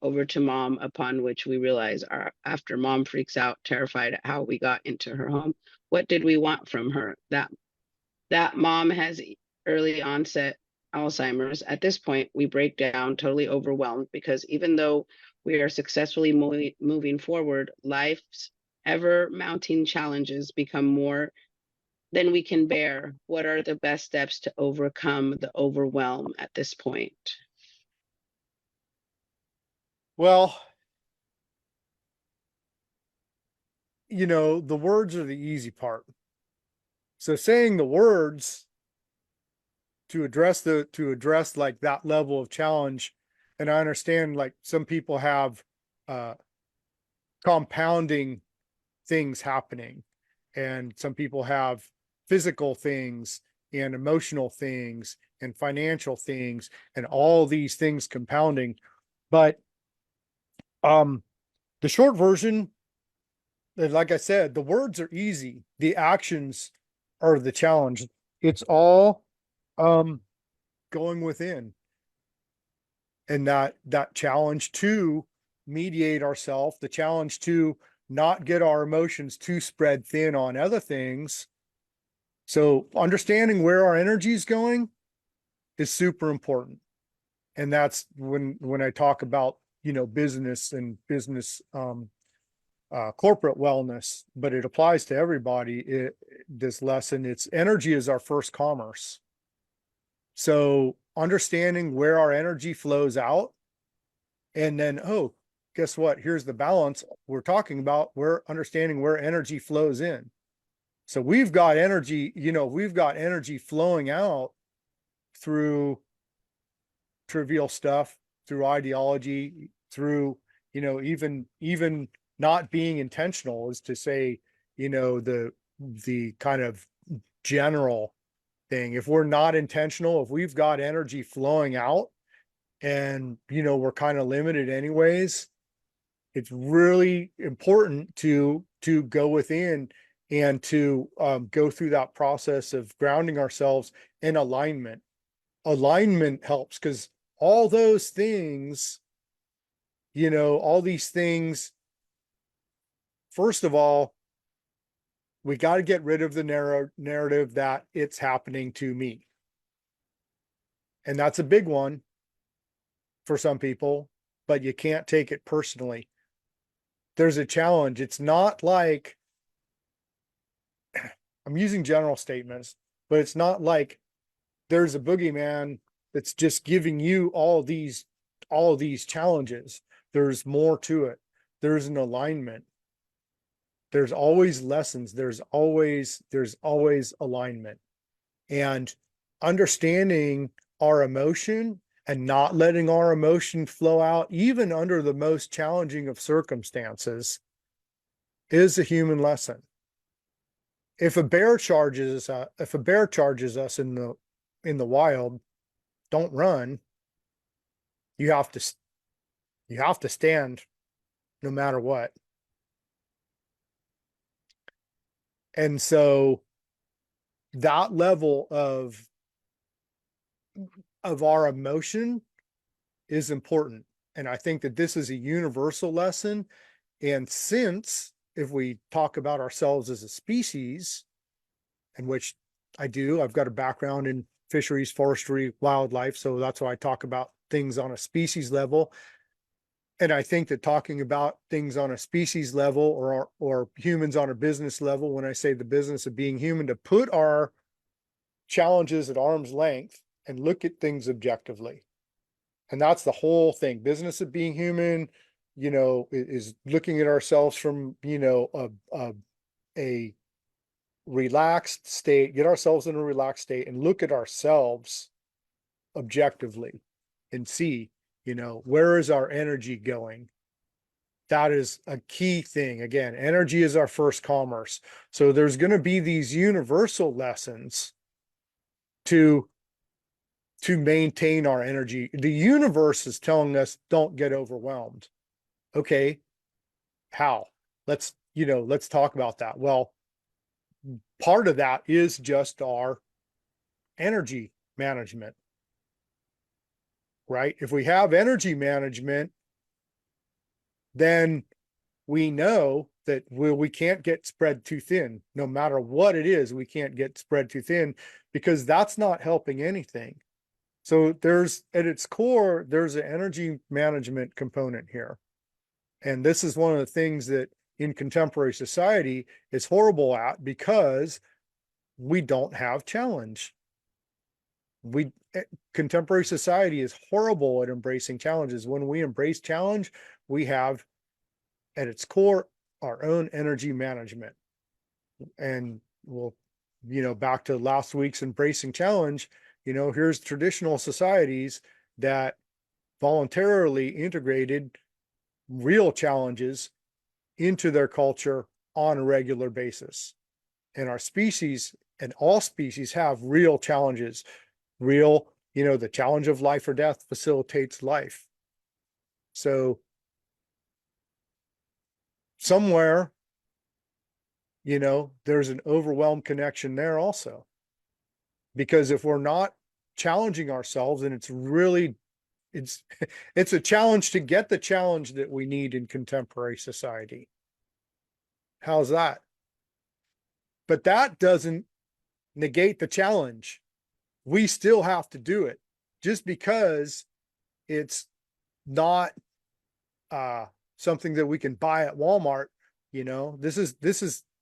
over to mom, upon which we realize after mom freaks out, terrified at how we got into her home. What did we want from her? That mom has early onset Alzheimer's. At this point, we break down, totally overwhelmed, because even though we are successfully moving forward, life's ever mounting challenges become more than we can bear. What are the best steps to overcome the overwhelm at this point? Well, the words are the easy part. So saying the words to address like that level of challenge, and I understand like some people have uh compounding things happening, and some people have physical things and emotional things and financial things and all these things compounding. But um the short version, like I said, the words are easy, the actions are the challenge. It's all um going within, and that challenge to mediate ourselves, the challenge to not get our emotions too spread thin on other things. So understanding where our energy is going is super important. And that's when I talk about, business and business corporate wellness, but it applies to everybody. This lesson, it's energy is our first commerce. So understanding where our energy flows out, and then, oh, guess what? Here's the balance we're talking about. We're understanding where energy flows in. So we've got energy, we've got energy flowing out through trivial stuff, through ideology, through, even not being intentional, is to say, the kind of general thing. If we're not intentional, if we've got energy flowing out and, we're kind of limited anyways, it's really important to go within and to go through that process of grounding ourselves in alignment. Alignment helps, because all those things, all these things, first of all, we got to get rid of the narrative that it's happening to me. And that's a big one for some people, but you can't take it personally. There's a challenge. It's not like, I'm using general statements, but it's not like there's a boogeyman that's just giving you all these challenges. There's more to it. There's an alignment. There's always lessons. There's always alignment. And understanding our emotion and not letting our emotion flow out, even under the most challenging of circumstances, is a human lesson. If a bear charges us in the wild, don't run. You have to stand no matter what. And so that level of our emotion is important. And I think that this is a universal lesson. And since, if we talk about ourselves as a species, in which I've got a background in fisheries, forestry, wildlife. So that's why I talk about things on a species level. And I think that talking about things on a species level, or humans on a business level, when I say the business of being human, to put our challenges at arm's length and look at things objectively. And that's the whole thing. Business of being human, is looking at ourselves from, a relaxed state, get ourselves in a relaxed state and look at ourselves objectively and see, where is our energy going? That is a key thing. Again, energy is our first commerce. So there's going to be these universal lessons to maintain our energy. The universe is telling us, don't get overwhelmed. Okay, how? Let's talk about that. Well, part of that is just our energy management, right? If we have energy management, then we know that we can't get spread too thin. No matter what it is, we can't get spread too thin, because that's not helping anything. So at its core, there's an energy management component here. And this is one of the things that in contemporary society is horrible at, because we don't have challenge. Contemporary society is horrible at embracing challenges. When we embrace challenge, we have at its core our own energy management. And we'll, back to last week's embracing challenge, here's traditional societies that voluntarily integrated real challenges into their culture on a regular basis. And our species, and all species, have real challenges. The challenge of life or death facilitates life. So somewhere, there's an overwhelm connection there also. Because if we're not challenging ourselves, and it's a challenge to get the challenge that we need in contemporary society. How's that? But that doesn't negate the challenge. We still have to do it. Just because it's not something that we can buy at Walmart,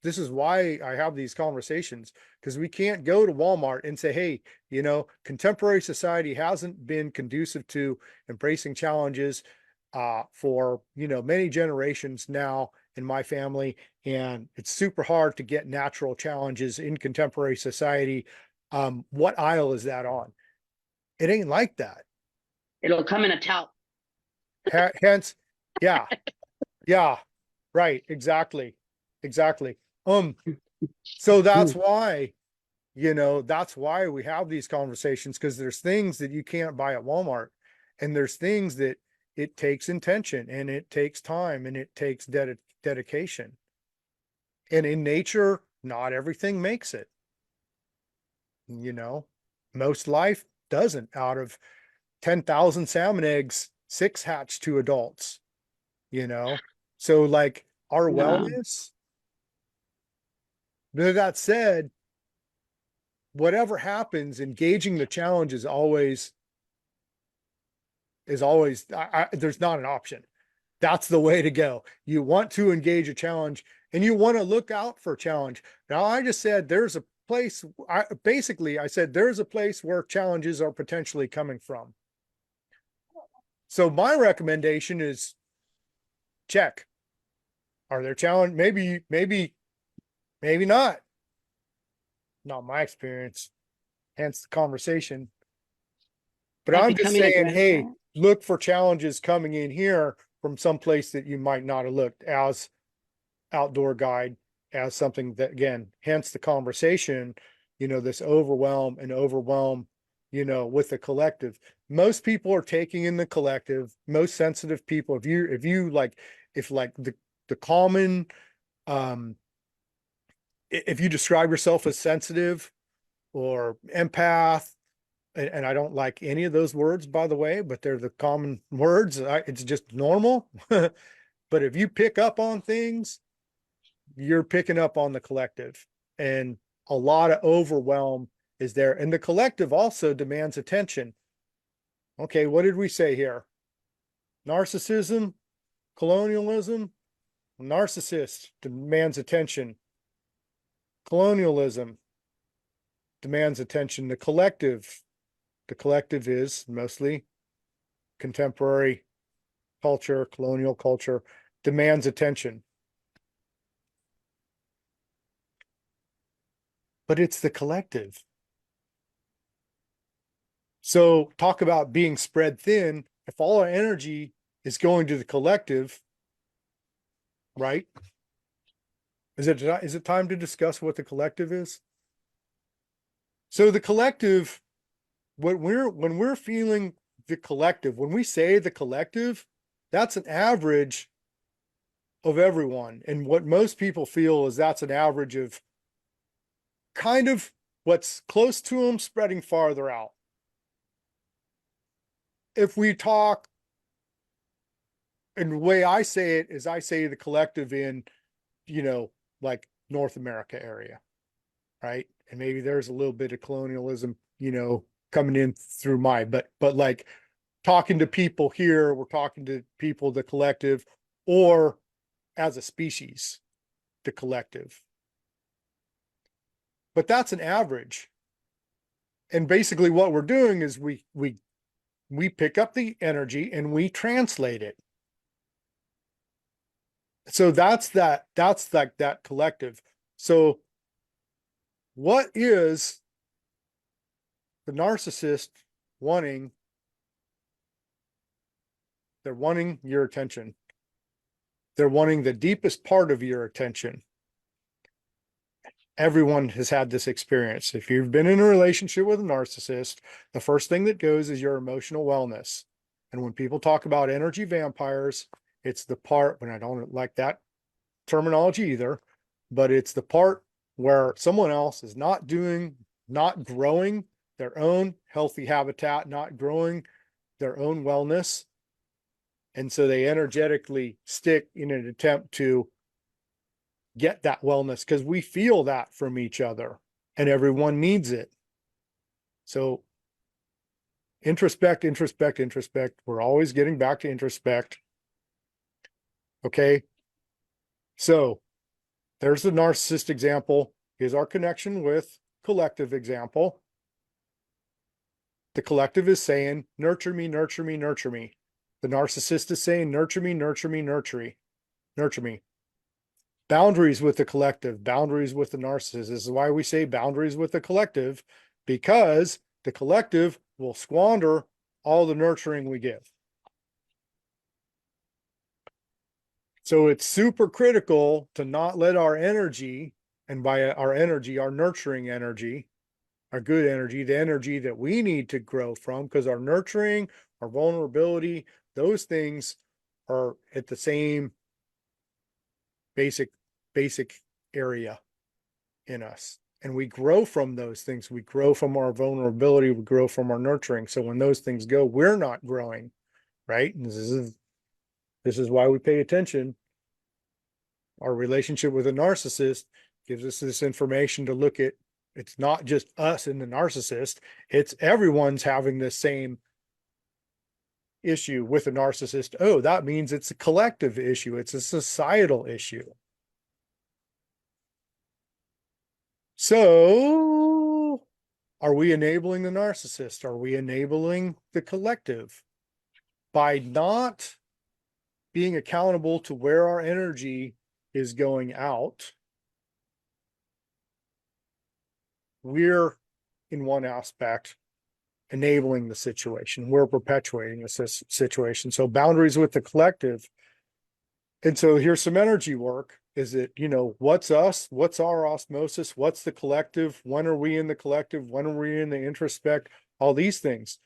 this is why I have these conversations, because we can't go to Walmart and say, hey, contemporary society hasn't been conducive to embracing challenges. for, many generations now in my family. And it's super hard to get natural challenges in contemporary society. What aisle is that on? It ain't like that. It'll come in a tout. Hence, yeah, yeah, right, exactly, exactly. So that's why, that's why we have these conversations, because there's things that you can't buy at Walmart, and there's things that it takes intention, and it takes time, and it takes dedication. And in nature, not everything makes it. Most life doesn't. Out of 10,000 salmon eggs, 6 hatch to adults, So like our wellness, that said, whatever happens, engaging the challenge is always, there's not an option. That's the way to go. You want to engage a challenge, and you want to look out for challenge. Now, I just said there's a place, I said there's a place where challenges are potentially coming from. So my recommendation is check. Are there challenges? Maybe not. Not my experience, hence the conversation. But I'm just saying, hey, look for challenges coming in here from some place that you might not have looked, as outdoor guide, as something that, again, hence the conversation, this overwhelm, with the collective. Most people are taking in the collective. Most sensitive people, if the common, if you describe yourself as sensitive or empath, and I don't like any of those words, by the way, but they're the common words. It's just normal. But if you pick up on things, you're picking up on the collective, and a lot of overwhelm is there. And the collective also demands attention. Okay, what did we say here? Narcissism, colonialism. Narcissist demands attention. Colonialism demands attention. The collective is mostly contemporary culture, colonial culture, demands attention. But it's the collective. So talk about being spread thin. If all our energy is going to the collective, right? Is it time to discuss what the collective is? So the collective, when we're feeling the collective, when we say the collective, that's an average of everyone. And what most people feel is that's an average of kind of what's close to them spreading farther out. If we talk, and the way I say it is, I say the collective in, like North America area, right? And maybe there's a little bit of colonialism, coming in through but like talking to people here, we're talking to people, the collective, or as a species, the collective. But that's an average. And basically what we're doing is we pick up the energy and we translate it. So that's like that collective. So what is the narcissist wanting? They're wanting your attention. They're wanting the deepest part of your attention. Everyone has had this experience. If you've been in a relationship with a narcissist, the first thing that goes is your emotional wellness. And when people talk about energy vampires, it's the part, when I don't like that terminology either, but it's the part where someone else is not growing their own healthy habitat, not growing their own wellness. And so they energetically stick in an attempt to get that wellness, because we feel that from each other and everyone needs it. So introspect. We're always getting back to introspect. Okay. So there's the narcissist example. Here's our connection with collective example. The collective is saying, nurture me, nurture me, nurture me. The narcissist is saying, nurture me, nurture me, nurture me, nurture me. Boundaries with the collective, boundaries with the narcissist. This is why we say boundaries with the collective, because the collective will squander all the nurturing we give. So it's super critical to not let our energy, and by our energy, our nurturing energy, our good energy, the energy that we need to grow from, because our nurturing, our vulnerability, those things are at the same basic area in us. And we grow from those things. We grow from our vulnerability, we grow from our nurturing. So when those things go, we're not growing, right? And this is why we pay attention. Our relationship with a narcissist gives us this information to look at. It's not just us and the narcissist, it's everyone's having the same issue with a narcissist. Oh, that means it's a collective issue, it's a societal issue. So, are we enabling the narcissist? Are we enabling the collective? By not being accountable to where our energy is going out, we're, in one aspect, enabling the situation. We're perpetuating the situation. So boundaries with the collective. And so here's some energy work. Is it, what's us? What's our osmosis? What's the collective? When are we in the collective? When are we in the introspect? All these things.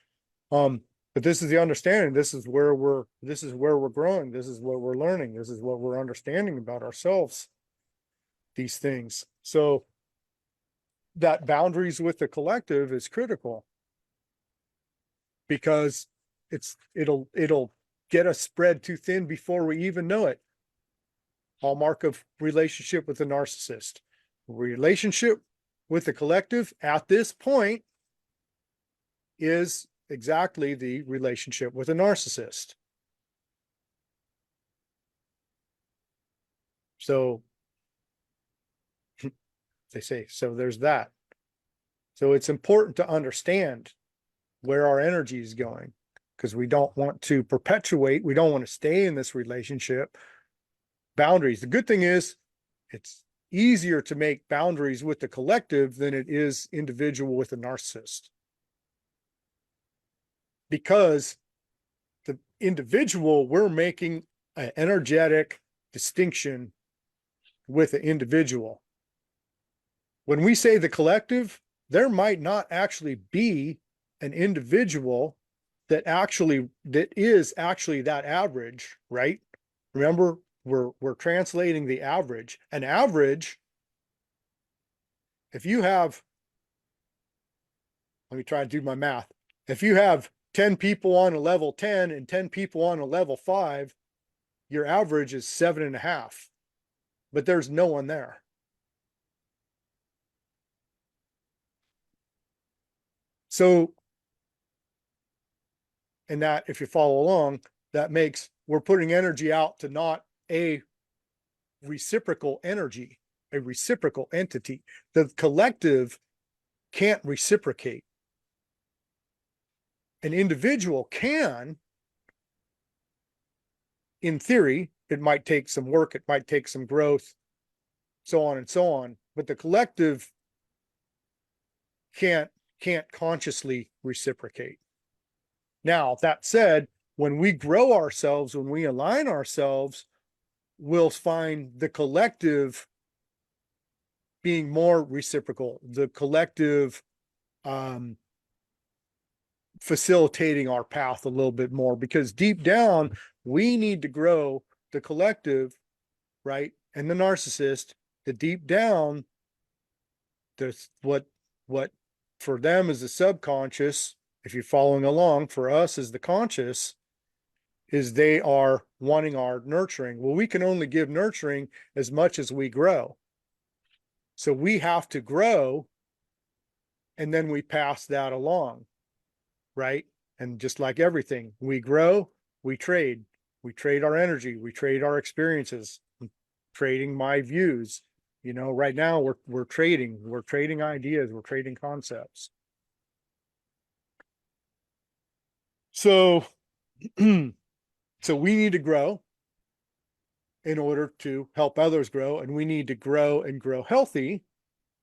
But this is the understanding. This is where we're growing. This is what we're learning. This is what we're understanding about ourselves. These things. So that boundaries with the collective is critical, because it'll get us spread too thin before we even know it. Hallmark of relationship with the narcissist. Relationship with the collective at this point is exactly the relationship with a narcissist. So they say, so there's that. So it's important to understand where our energy is going, because we don't want to perpetuate, we don't want to stay in this relationship. Boundaries. The good thing is it's easier to make boundaries with the collective than it is individual with a narcissist. Because the individual, we're making an energetic distinction with the individual. When we say the collective, there might not actually be an individual that is actually that average, right? Remember, we're translating the average. An average, if you have, let me try to do my math. If you have 10 people on a level 10 and 10 people on a level 5, your average is 7.5, but there's no one there. So, and that, if you follow along, that makes, we're putting energy out to not a reciprocal energy, a reciprocal entity. The collective can't reciprocate. An individual can, in theory. It might take some work, it might take some growth, so on and so on, but the collective can't consciously reciprocate. Now, that said, when we grow ourselves, when we align ourselves, we'll find the collective being more reciprocal, the collective facilitating our path a little bit more, because deep down, we need to grow the collective, right? And the narcissist, the deep down, there's what for them is the subconscious. If you're following along, for us is the conscious, is they are wanting our nurturing. Well, we can only give nurturing as much as we grow. So we have to grow, and then we pass that along, right? And just like everything, we grow, we trade our energy, we trade our experiences. I'm trading my views. Right now we're trading ideas, we're trading concepts. So So we need to grow in order to help others grow, and we need to grow and grow healthy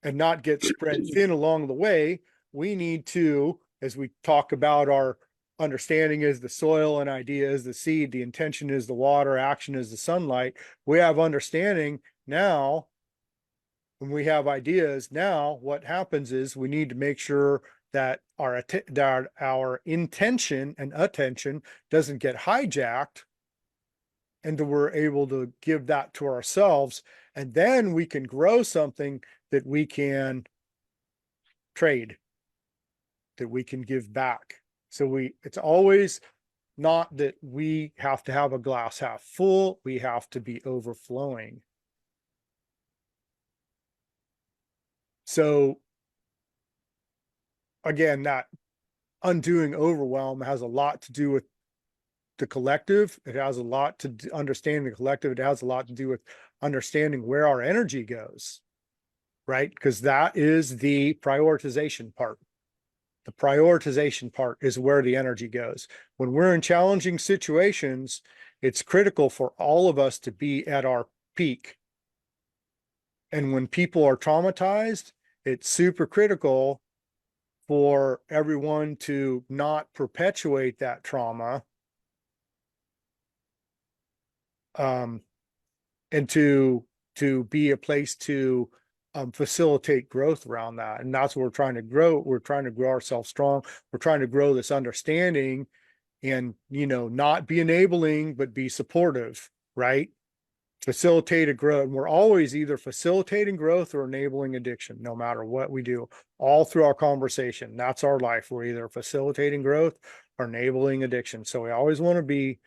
and not get spread thin along the way. We need to, as we talk about, our understanding is the soil and idea is the seed, the intention is the water, action is the sunlight. We have understanding now. When we have ideas now, what happens is we need to make sure that our intention and attention doesn't get hijacked, and we're able to give that to ourselves, and then we can grow something that we can trade, that we can give back. So it's always not that we have to have a glass half full, we have to be overflowing. So again, that undoing overwhelm has a lot to do with the collective. It has a lot to understand the collective. It has a lot to do with understanding where our energy goes, right? Because that is the prioritization part. The prioritization part is where the energy goes. When we're in challenging situations, it's critical for all of us to be at our peak. And when people are traumatized, it's super critical for everyone to not perpetuate that trauma, and to be a place to facilitate growth around that. And that's what we're trying to grow. We're trying to grow ourselves strong. We're trying to grow this understanding and, not be enabling, but be supportive, right? Facilitate a growth. And we're always either facilitating growth or enabling addiction, no matter what we do, all through our conversation. That's our life. We're either facilitating growth or enabling addiction. So we always want to be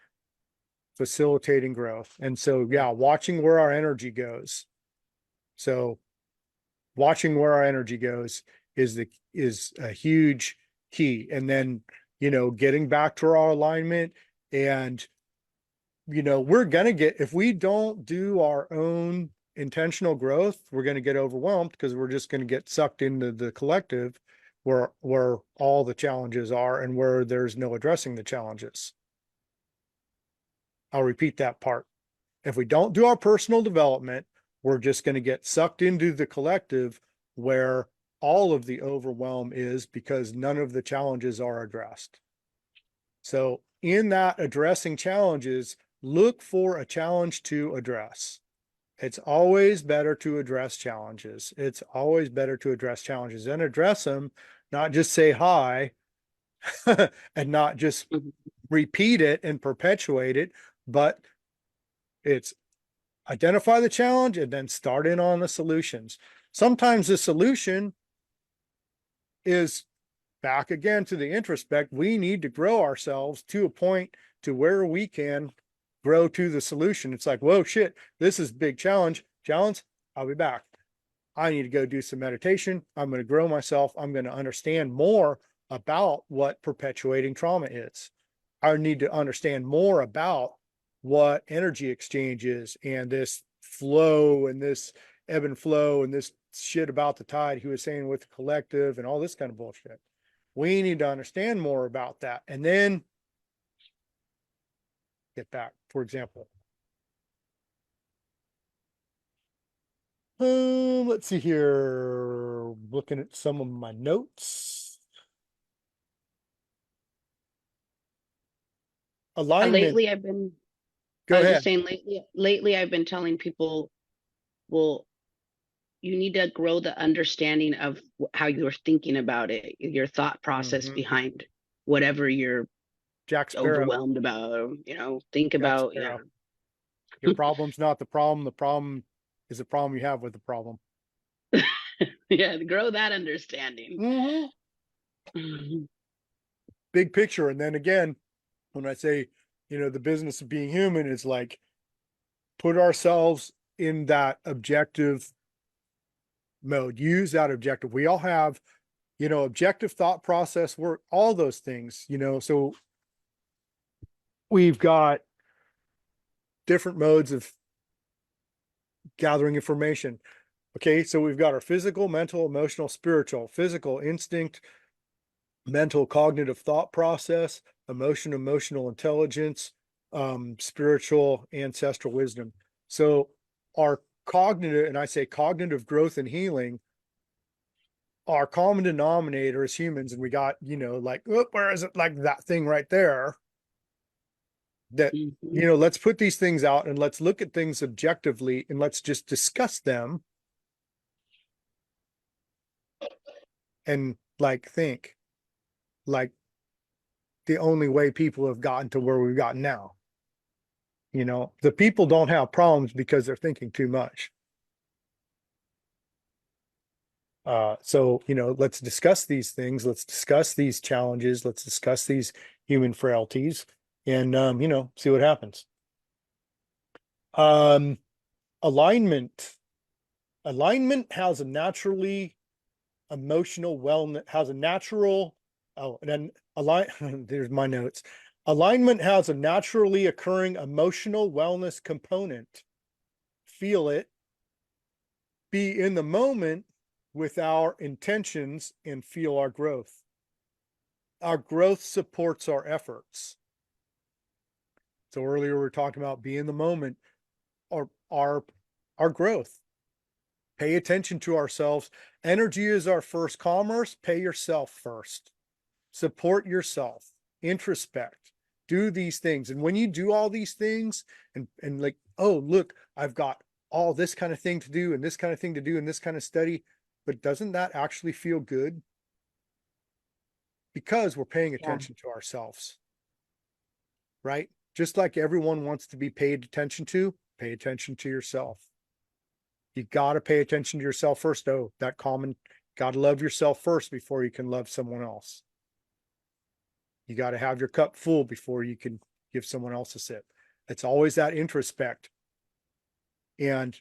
facilitating growth. And so, yeah, watching where our energy goes. So watching where our energy goes is a huge key. And then, getting back to our alignment, and we're going to get, if we don't do our own intentional growth, we're going to get overwhelmed, because we're just going to get sucked into the collective where all the challenges are and where there's no addressing the challenges. I'll repeat that part. If we don't do our personal development, we're just going to get sucked into the collective where all of the overwhelm is, because none of the challenges are addressed. So in that addressing challenges, look for a challenge to address. It's always better to address challenges. It's always better to address challenges and address them, not just say hi and not just repeat it and perpetuate it, but it's identify the challenge and then start in on the solutions. Sometimes the solution is back again to the introspect. We need to grow ourselves to a point to where we can grow to the solution. It's like, whoa, shit, this is a big challenge. I'll be back. I need to go do some meditation. I'm going to grow myself. I'm going to understand more about what perpetuating trauma is. I need to understand more about what energy exchange is, and this flow and this ebb and flow and this shit about the tide he was saying with the collective and all this kind of bullshit. We need to understand more about that and then get back. For example, let's see here, looking at some of my notes. Alignment. Lately I've been Go I was ahead. just saying, lately I've been telling people, well, you need to grow the understanding of how you're thinking about it, your thought process behind whatever you're Jack Sparrow. overwhelmed about, think about, yeah. Your problem's not the problem. The problem is the problem you have with the problem. Yeah, grow that understanding. Big picture. And then again, when I say, the business of being human is like, put ourselves in that objective mode, use that objective. We all have, objective thought process work, all those things, so we've got different modes of gathering information. Okay, so we've got our physical, mental, emotional, spiritual. Physical, instinct; mental, cognitive thought process; emotional intelligence; spiritual ancestral wisdom. So our cognitive, and I say cognitive growth and healing, our common denominator as humans, and we got, like, oh, where is it? Like that thing right there. That, Mhm. let's put these things out and let's look at things objectively and let's just discuss them and like think like the only way people have gotten to where we've gotten now. The people don't have problems because they're thinking too much. So, let's discuss these things. Let's discuss these challenges. Let's discuss these human frailties and, see what happens. Um, alignment. Alignment has a naturally emotional wellness, has a natural, oh, and then there's my notes. Alignment has a naturally occurring emotional wellness component. Feel it, be in the moment with our intentions, and feel our growth. Our growth supports our efforts. So earlier we were talking about be in the moment, or our growth. Pay attention to ourselves. Energy is our first commerce. Pay yourself first. Support yourself. Introspect. Do these things. And when you do all these things and like, oh, look, I've got all this kind of thing to do and this kind of thing to do and this kind of study, but doesn't that actually feel good? Because we're paying attention to ourselves, right? Just like everyone wants to be paid attention to, pay attention to yourself. You got to pay attention to yourself first. Oh, that common, got to love yourself first before you can love someone else. You got to have your cup full before you can give someone else a sip. It's always that introspect. And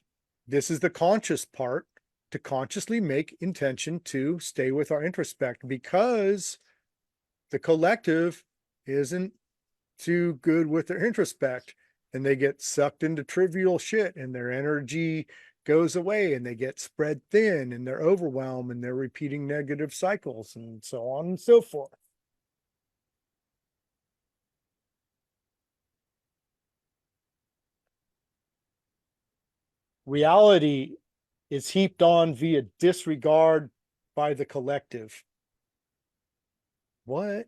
this is the conscious part, to consciously make intention to stay with our introspect, because the collective isn't too good with their introspect and they get sucked into trivial shit and their energy goes away and they get spread thin and they're overwhelmed and they're repeating negative cycles and so on and so forth. Reality is heaped on via disregard by the collective. What?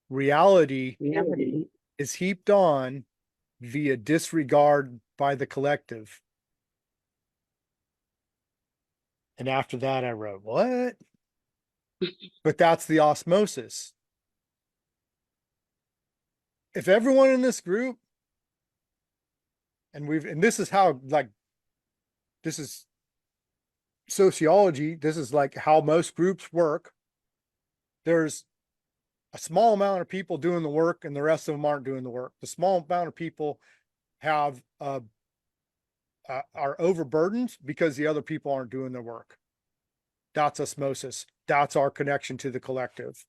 Reality is heaped on via disregard by the collective. And after that, I wrote, what? But that's the osmosis. If everyone in this group, and this is how, like, this is sociology, this is like how most groups work. There's a small amount of people doing the work and the rest of them aren't doing the work. The small amount of people have are overburdened because the other people aren't doing their work. That's osmosis. That's our connection to the collective.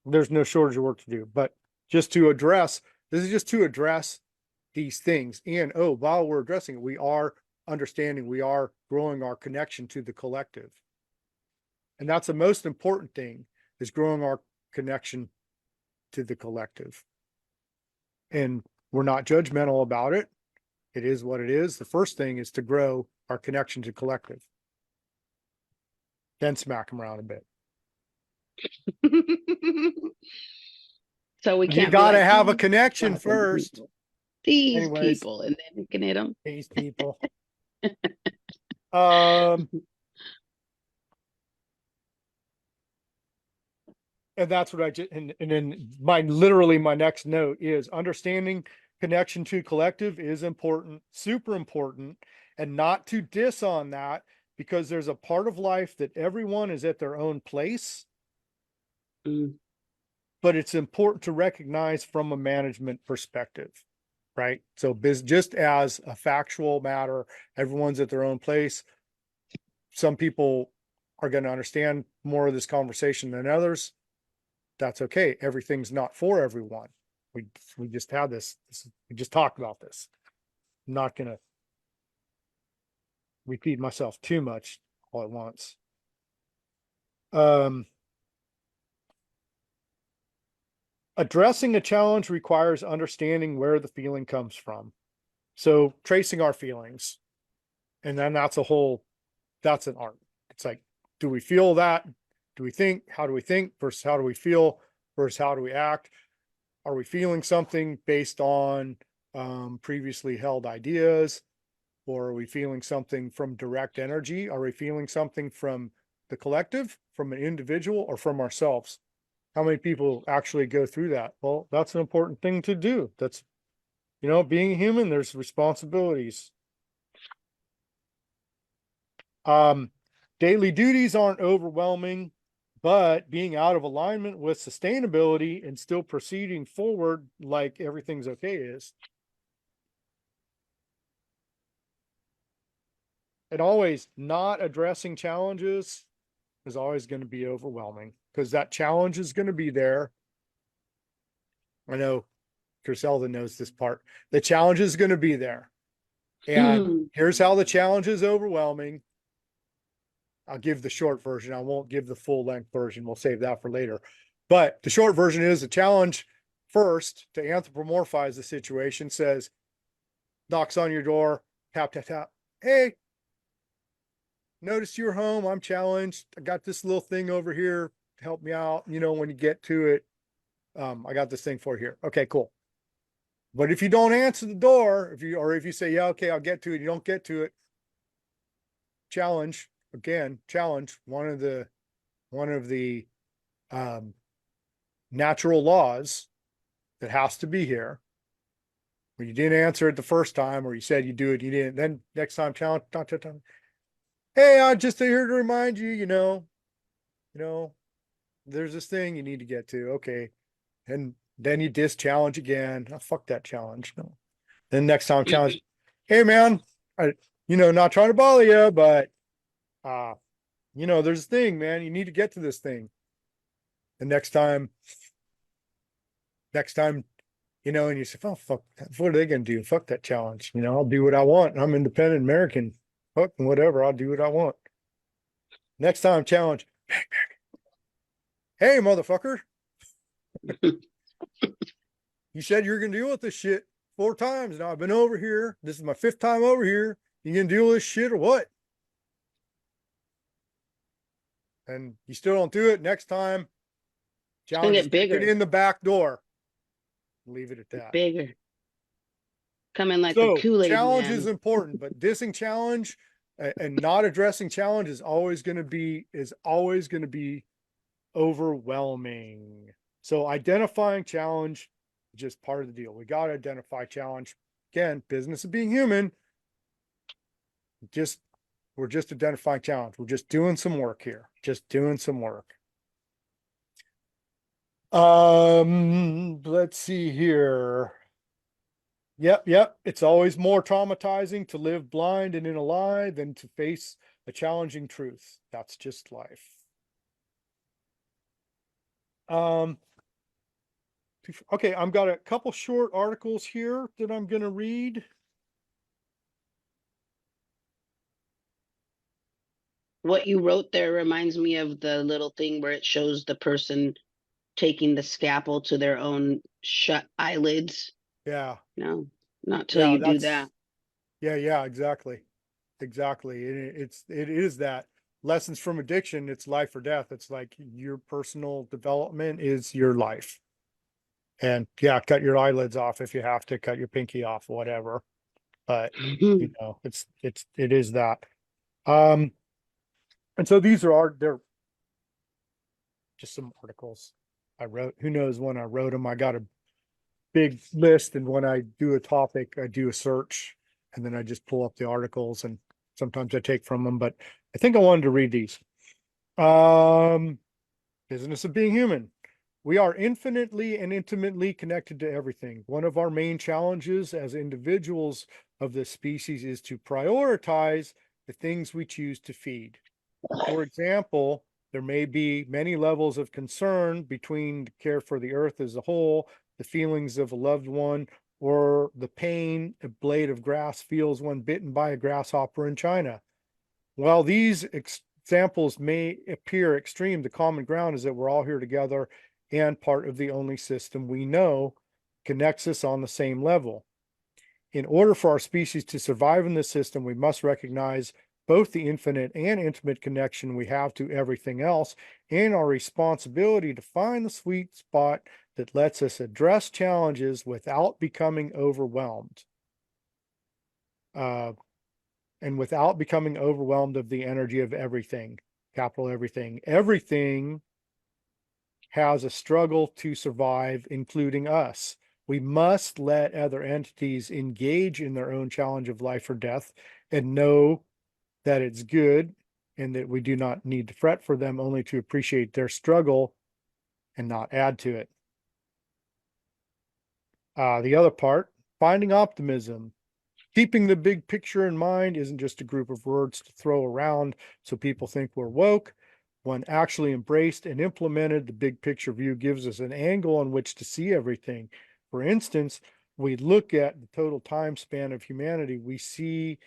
There's no shortage of work to do, but just to address, this is just to address these things. And while we're addressing it, we are understanding, we are growing our connection to the collective. And that's the most important thing, is growing our connection to the collective. And we're not judgmental about it. It is what it is. The first thing is to grow our connection to collective. Then smack them around a bit. So we You can't got to be like, have a connection first. These Anyways, people, and then we can hit them. These people. And that's what I just, and then literally my next note is understanding connection to collective is important, super important, and not to diss on that, because there's a part of life that everyone is at their own place. But it's important to recognize from a management perspective, right? So just as a factual matter, everyone's at their own place. Some people are going to understand more of this conversation than others. That's okay. Everything's not for everyone. We just had this we just talked about this. I'm not going to repeat myself too much all at once. Addressing a challenge requires understanding where the feeling comes from. So tracing our feelings. And then that's an art. It's like, do we feel that? Do we think? How do we think versus how do we feel versus how do we act? Are we feeling something based on previously held ideas? Or are we feeling something from direct energy? Are we feeling something from the collective, from an individual, or from ourselves? How many people actually go through that? Well, that's an important thing to do. That's, being human, there's responsibilities. Daily duties aren't overwhelming, but being out of alignment with sustainability and still proceeding forward like everything's okay is. And always not addressing challenges is always going to be overwhelming because that challenge is going to be there. I know Griselda knows this part. The challenge is going to be there. And here's how the challenge is overwhelming. I'll give the short version. I won't give the full length version. We'll save that for later. But the short version is the challenge first to anthropomorphize the situation says, knocks on your door, tap, tap, tap. Hey, noticed you're home. I'm challenged. I got this little thing over here to help me out. When you get to it, I got this thing for you here. Okay, cool. But if you don't answer the door, if you say, yeah, okay, I'll get to it, you don't get to it. Challenge. One of the natural laws that has to be here. When you didn't answer it the first time, or you said you do it, you didn't. Then next time, challenge. Hey, I'm just here to remind you. There's this thing you need to get to. Okay, and then you challenge again. Oh, fuck that challenge. No. Then next time, challenge. Hey, man, not trying to bother you, but there's a thing, man. You need to get to this thing. And next time, and you say, oh, fuck, what are they going to do? Fuck that challenge. I'll do what I want. I'm independent American. Fuck, whatever. I'll do what I want. Next time, challenge. Hey, motherfucker. You said you're going to deal with this shit 4 times. Now I've been over here. This is my 5th time over here. You going to deal with this shit or what? And you still don't do it. Next time, challenge is bigger. get in the back door. Leave it at that. Bigger. Coming like the Kool-Aid challenge man. is important, but dissing challenge and not addressing challenge is always going to be overwhelming. So identifying challenge is just part of the deal. We got to identify challenge. Again, business of being human. We're just identifying challenge. We're just doing some work here. Just doing some work. Let's see here. Yep. It's always more traumatizing to live blind and in a lie than to face a challenging truth. That's just life. Okay, I've got a couple short articles here that I'm going to read. What you wrote there reminds me of the little thing where it shows the person taking the scalpel to their own shut eyelids. Yeah. No, not till you do that. Yeah, exactly. It is that. Lessons from addiction, it's life or death. It's like your personal development is your life. And yeah, cut your eyelids off if you have to, cut your pinky off, whatever. But it is that. And so they're just some articles I wrote. Who knows when I wrote them? I got a big list, and when I do a topic, I do a search, and then I just pull up the articles, and sometimes I take from them. But I think I wanted to read these. Business of Being Human. We are infinitely and intimately connected to everything. One of our main challenges as individuals of this species is to prioritize the things we choose to feed. For example, there may be many levels of concern between the care for the earth as a whole, the feelings of a loved one, or the pain a blade of grass feels when bitten by a grasshopper in China. While these examples may appear extreme, the common ground is that we're all here together and part of the only system we know connects us on the same level. In order for our species to survive in this system, we must recognize both the infinite and intimate connection we have to everything else and our responsibility to find the sweet spot that lets us address challenges without becoming overwhelmed. And without becoming overwhelmed of the energy of everything, capital everything. Everything has a struggle to survive, including us. We must let other entities engage in their own challenge of life or death and know that it's good and that we do not need to fret for them, only to appreciate their struggle and not add to it. The other part, finding optimism. Keeping the big picture in mind isn't just a group of words to throw around so people think we're woke. When actually embraced and implemented, the big picture view gives us an angle on which to see everything. For instance, we look at the total time span of humanity, we see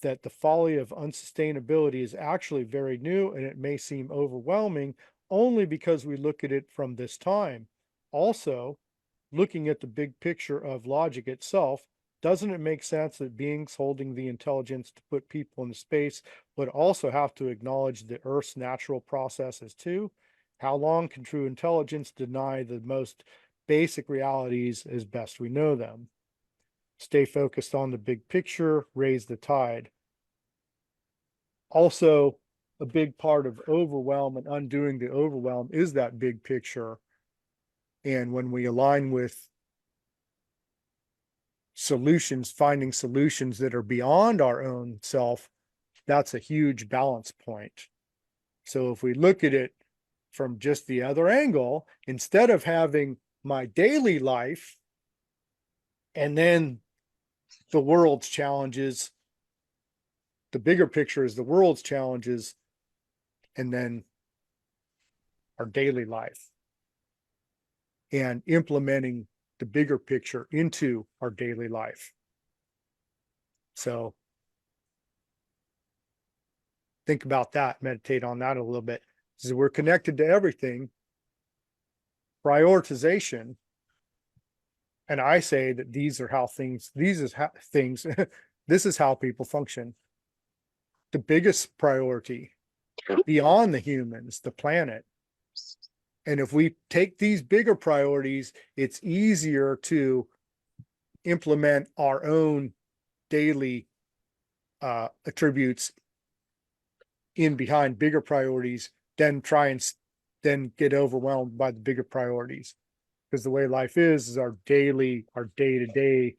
that the folly of unsustainability is actually very new, and it may seem overwhelming only because we look at it from this time. Also, looking at the big picture of logic itself, doesn't it make sense that beings holding the intelligence to put people into space would also have to acknowledge the Earth's natural processes too? How long can true intelligence deny the most basic realities as best we know them? Stay focused on the big picture, raise the tide. Also, a big part of overwhelm and undoing the overwhelm is that big picture. And when we align with solutions, finding solutions that are beyond our own self, that's a huge balance point. So if we look at it from just the other angle, instead of having my daily life and then the world's challenges, the bigger picture is the world's challenges and then our daily life, and implementing the bigger picture into our daily life. So think about that, meditate on that a little bit. So we're connected to everything. Prioritization, and I say that these are how things, this is how people function. The biggest priority beyond the humans, the planet. And if we take these bigger priorities, it's easier to implement our own daily attributes in behind bigger priorities than try and then get overwhelmed by the bigger priorities. Because the way life is our daily, our day-to-day,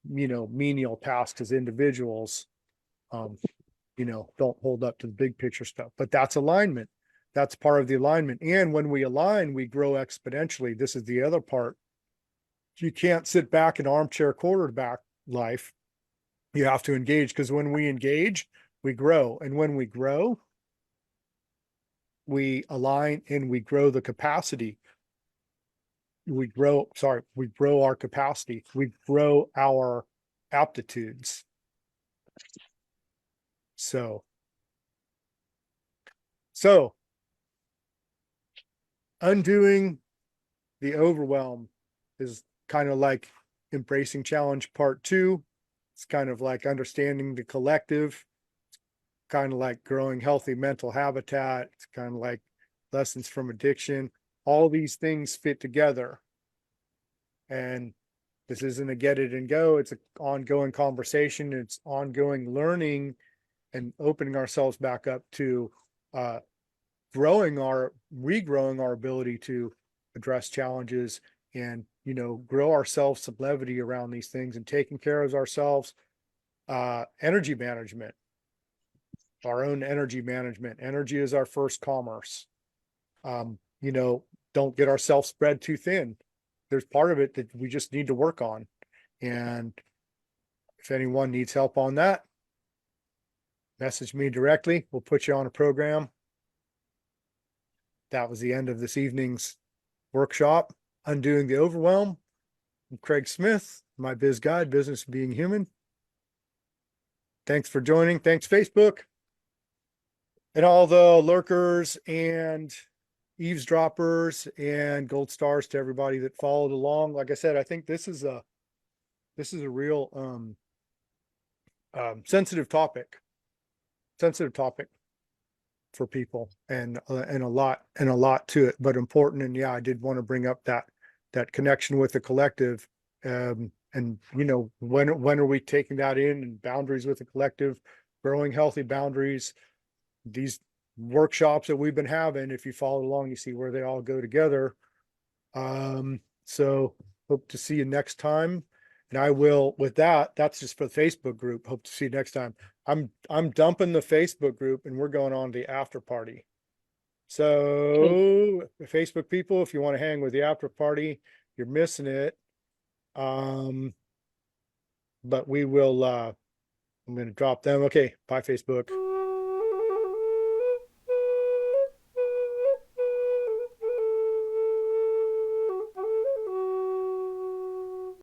menial tasks as individuals, don't hold up to the big picture stuff. But that's alignment. That's part of the alignment. And when we align, we grow exponentially. This is the other part. You can't sit back in armchair quarterback life. You have to engage, because when we engage, we grow. And when we grow, we align and we grow the capacity. We grow our capacity. We grow our aptitudes. So undoing the overwhelm is kind of like embracing challenge part 2. It's kind of like understanding the collective. It's kind of like growing healthy mental habitat. It's kind of like lessons from addiction. All these things fit together. And this isn't a get it and go. It's an ongoing conversation. It's ongoing learning and opening ourselves back up to regrowing our ability to address challenges and, grow ourselves some levity around these things and taking care of ourselves. Energy management, our own energy management. Energy is our first commerce. Don't get ourselves spread too thin. There's part of it that we just need to work on. And if anyone needs help on that, message me directly. We'll put you on a program. That was the end of this evening's workshop, Undoing the Overwhelm. I'm Kraig Smyth, MyBizGuide, Business of Being Human. Thanks for joining. Thanks, Facebook. And all the lurkers and, eavesdroppers, and gold stars to everybody that followed along. Like I said, I think this is a real sensitive topic for people, and a lot to it, but important. And yeah, I did want to bring up that connection with the collective. And you know, when are we taking that in, and boundaries with the collective, growing healthy boundaries, these workshops that we've been having, if you follow along, you see where they all go together. So hope to see you next time. And I will, with that, that's just for the Facebook group. Hope to see you next time. I'm dumping the Facebook group, and we're going on the after party. So the Facebook people, if you want to hang with the after party, you're missing it. But we will, I'm going to drop them. Okay. Bye, Facebook.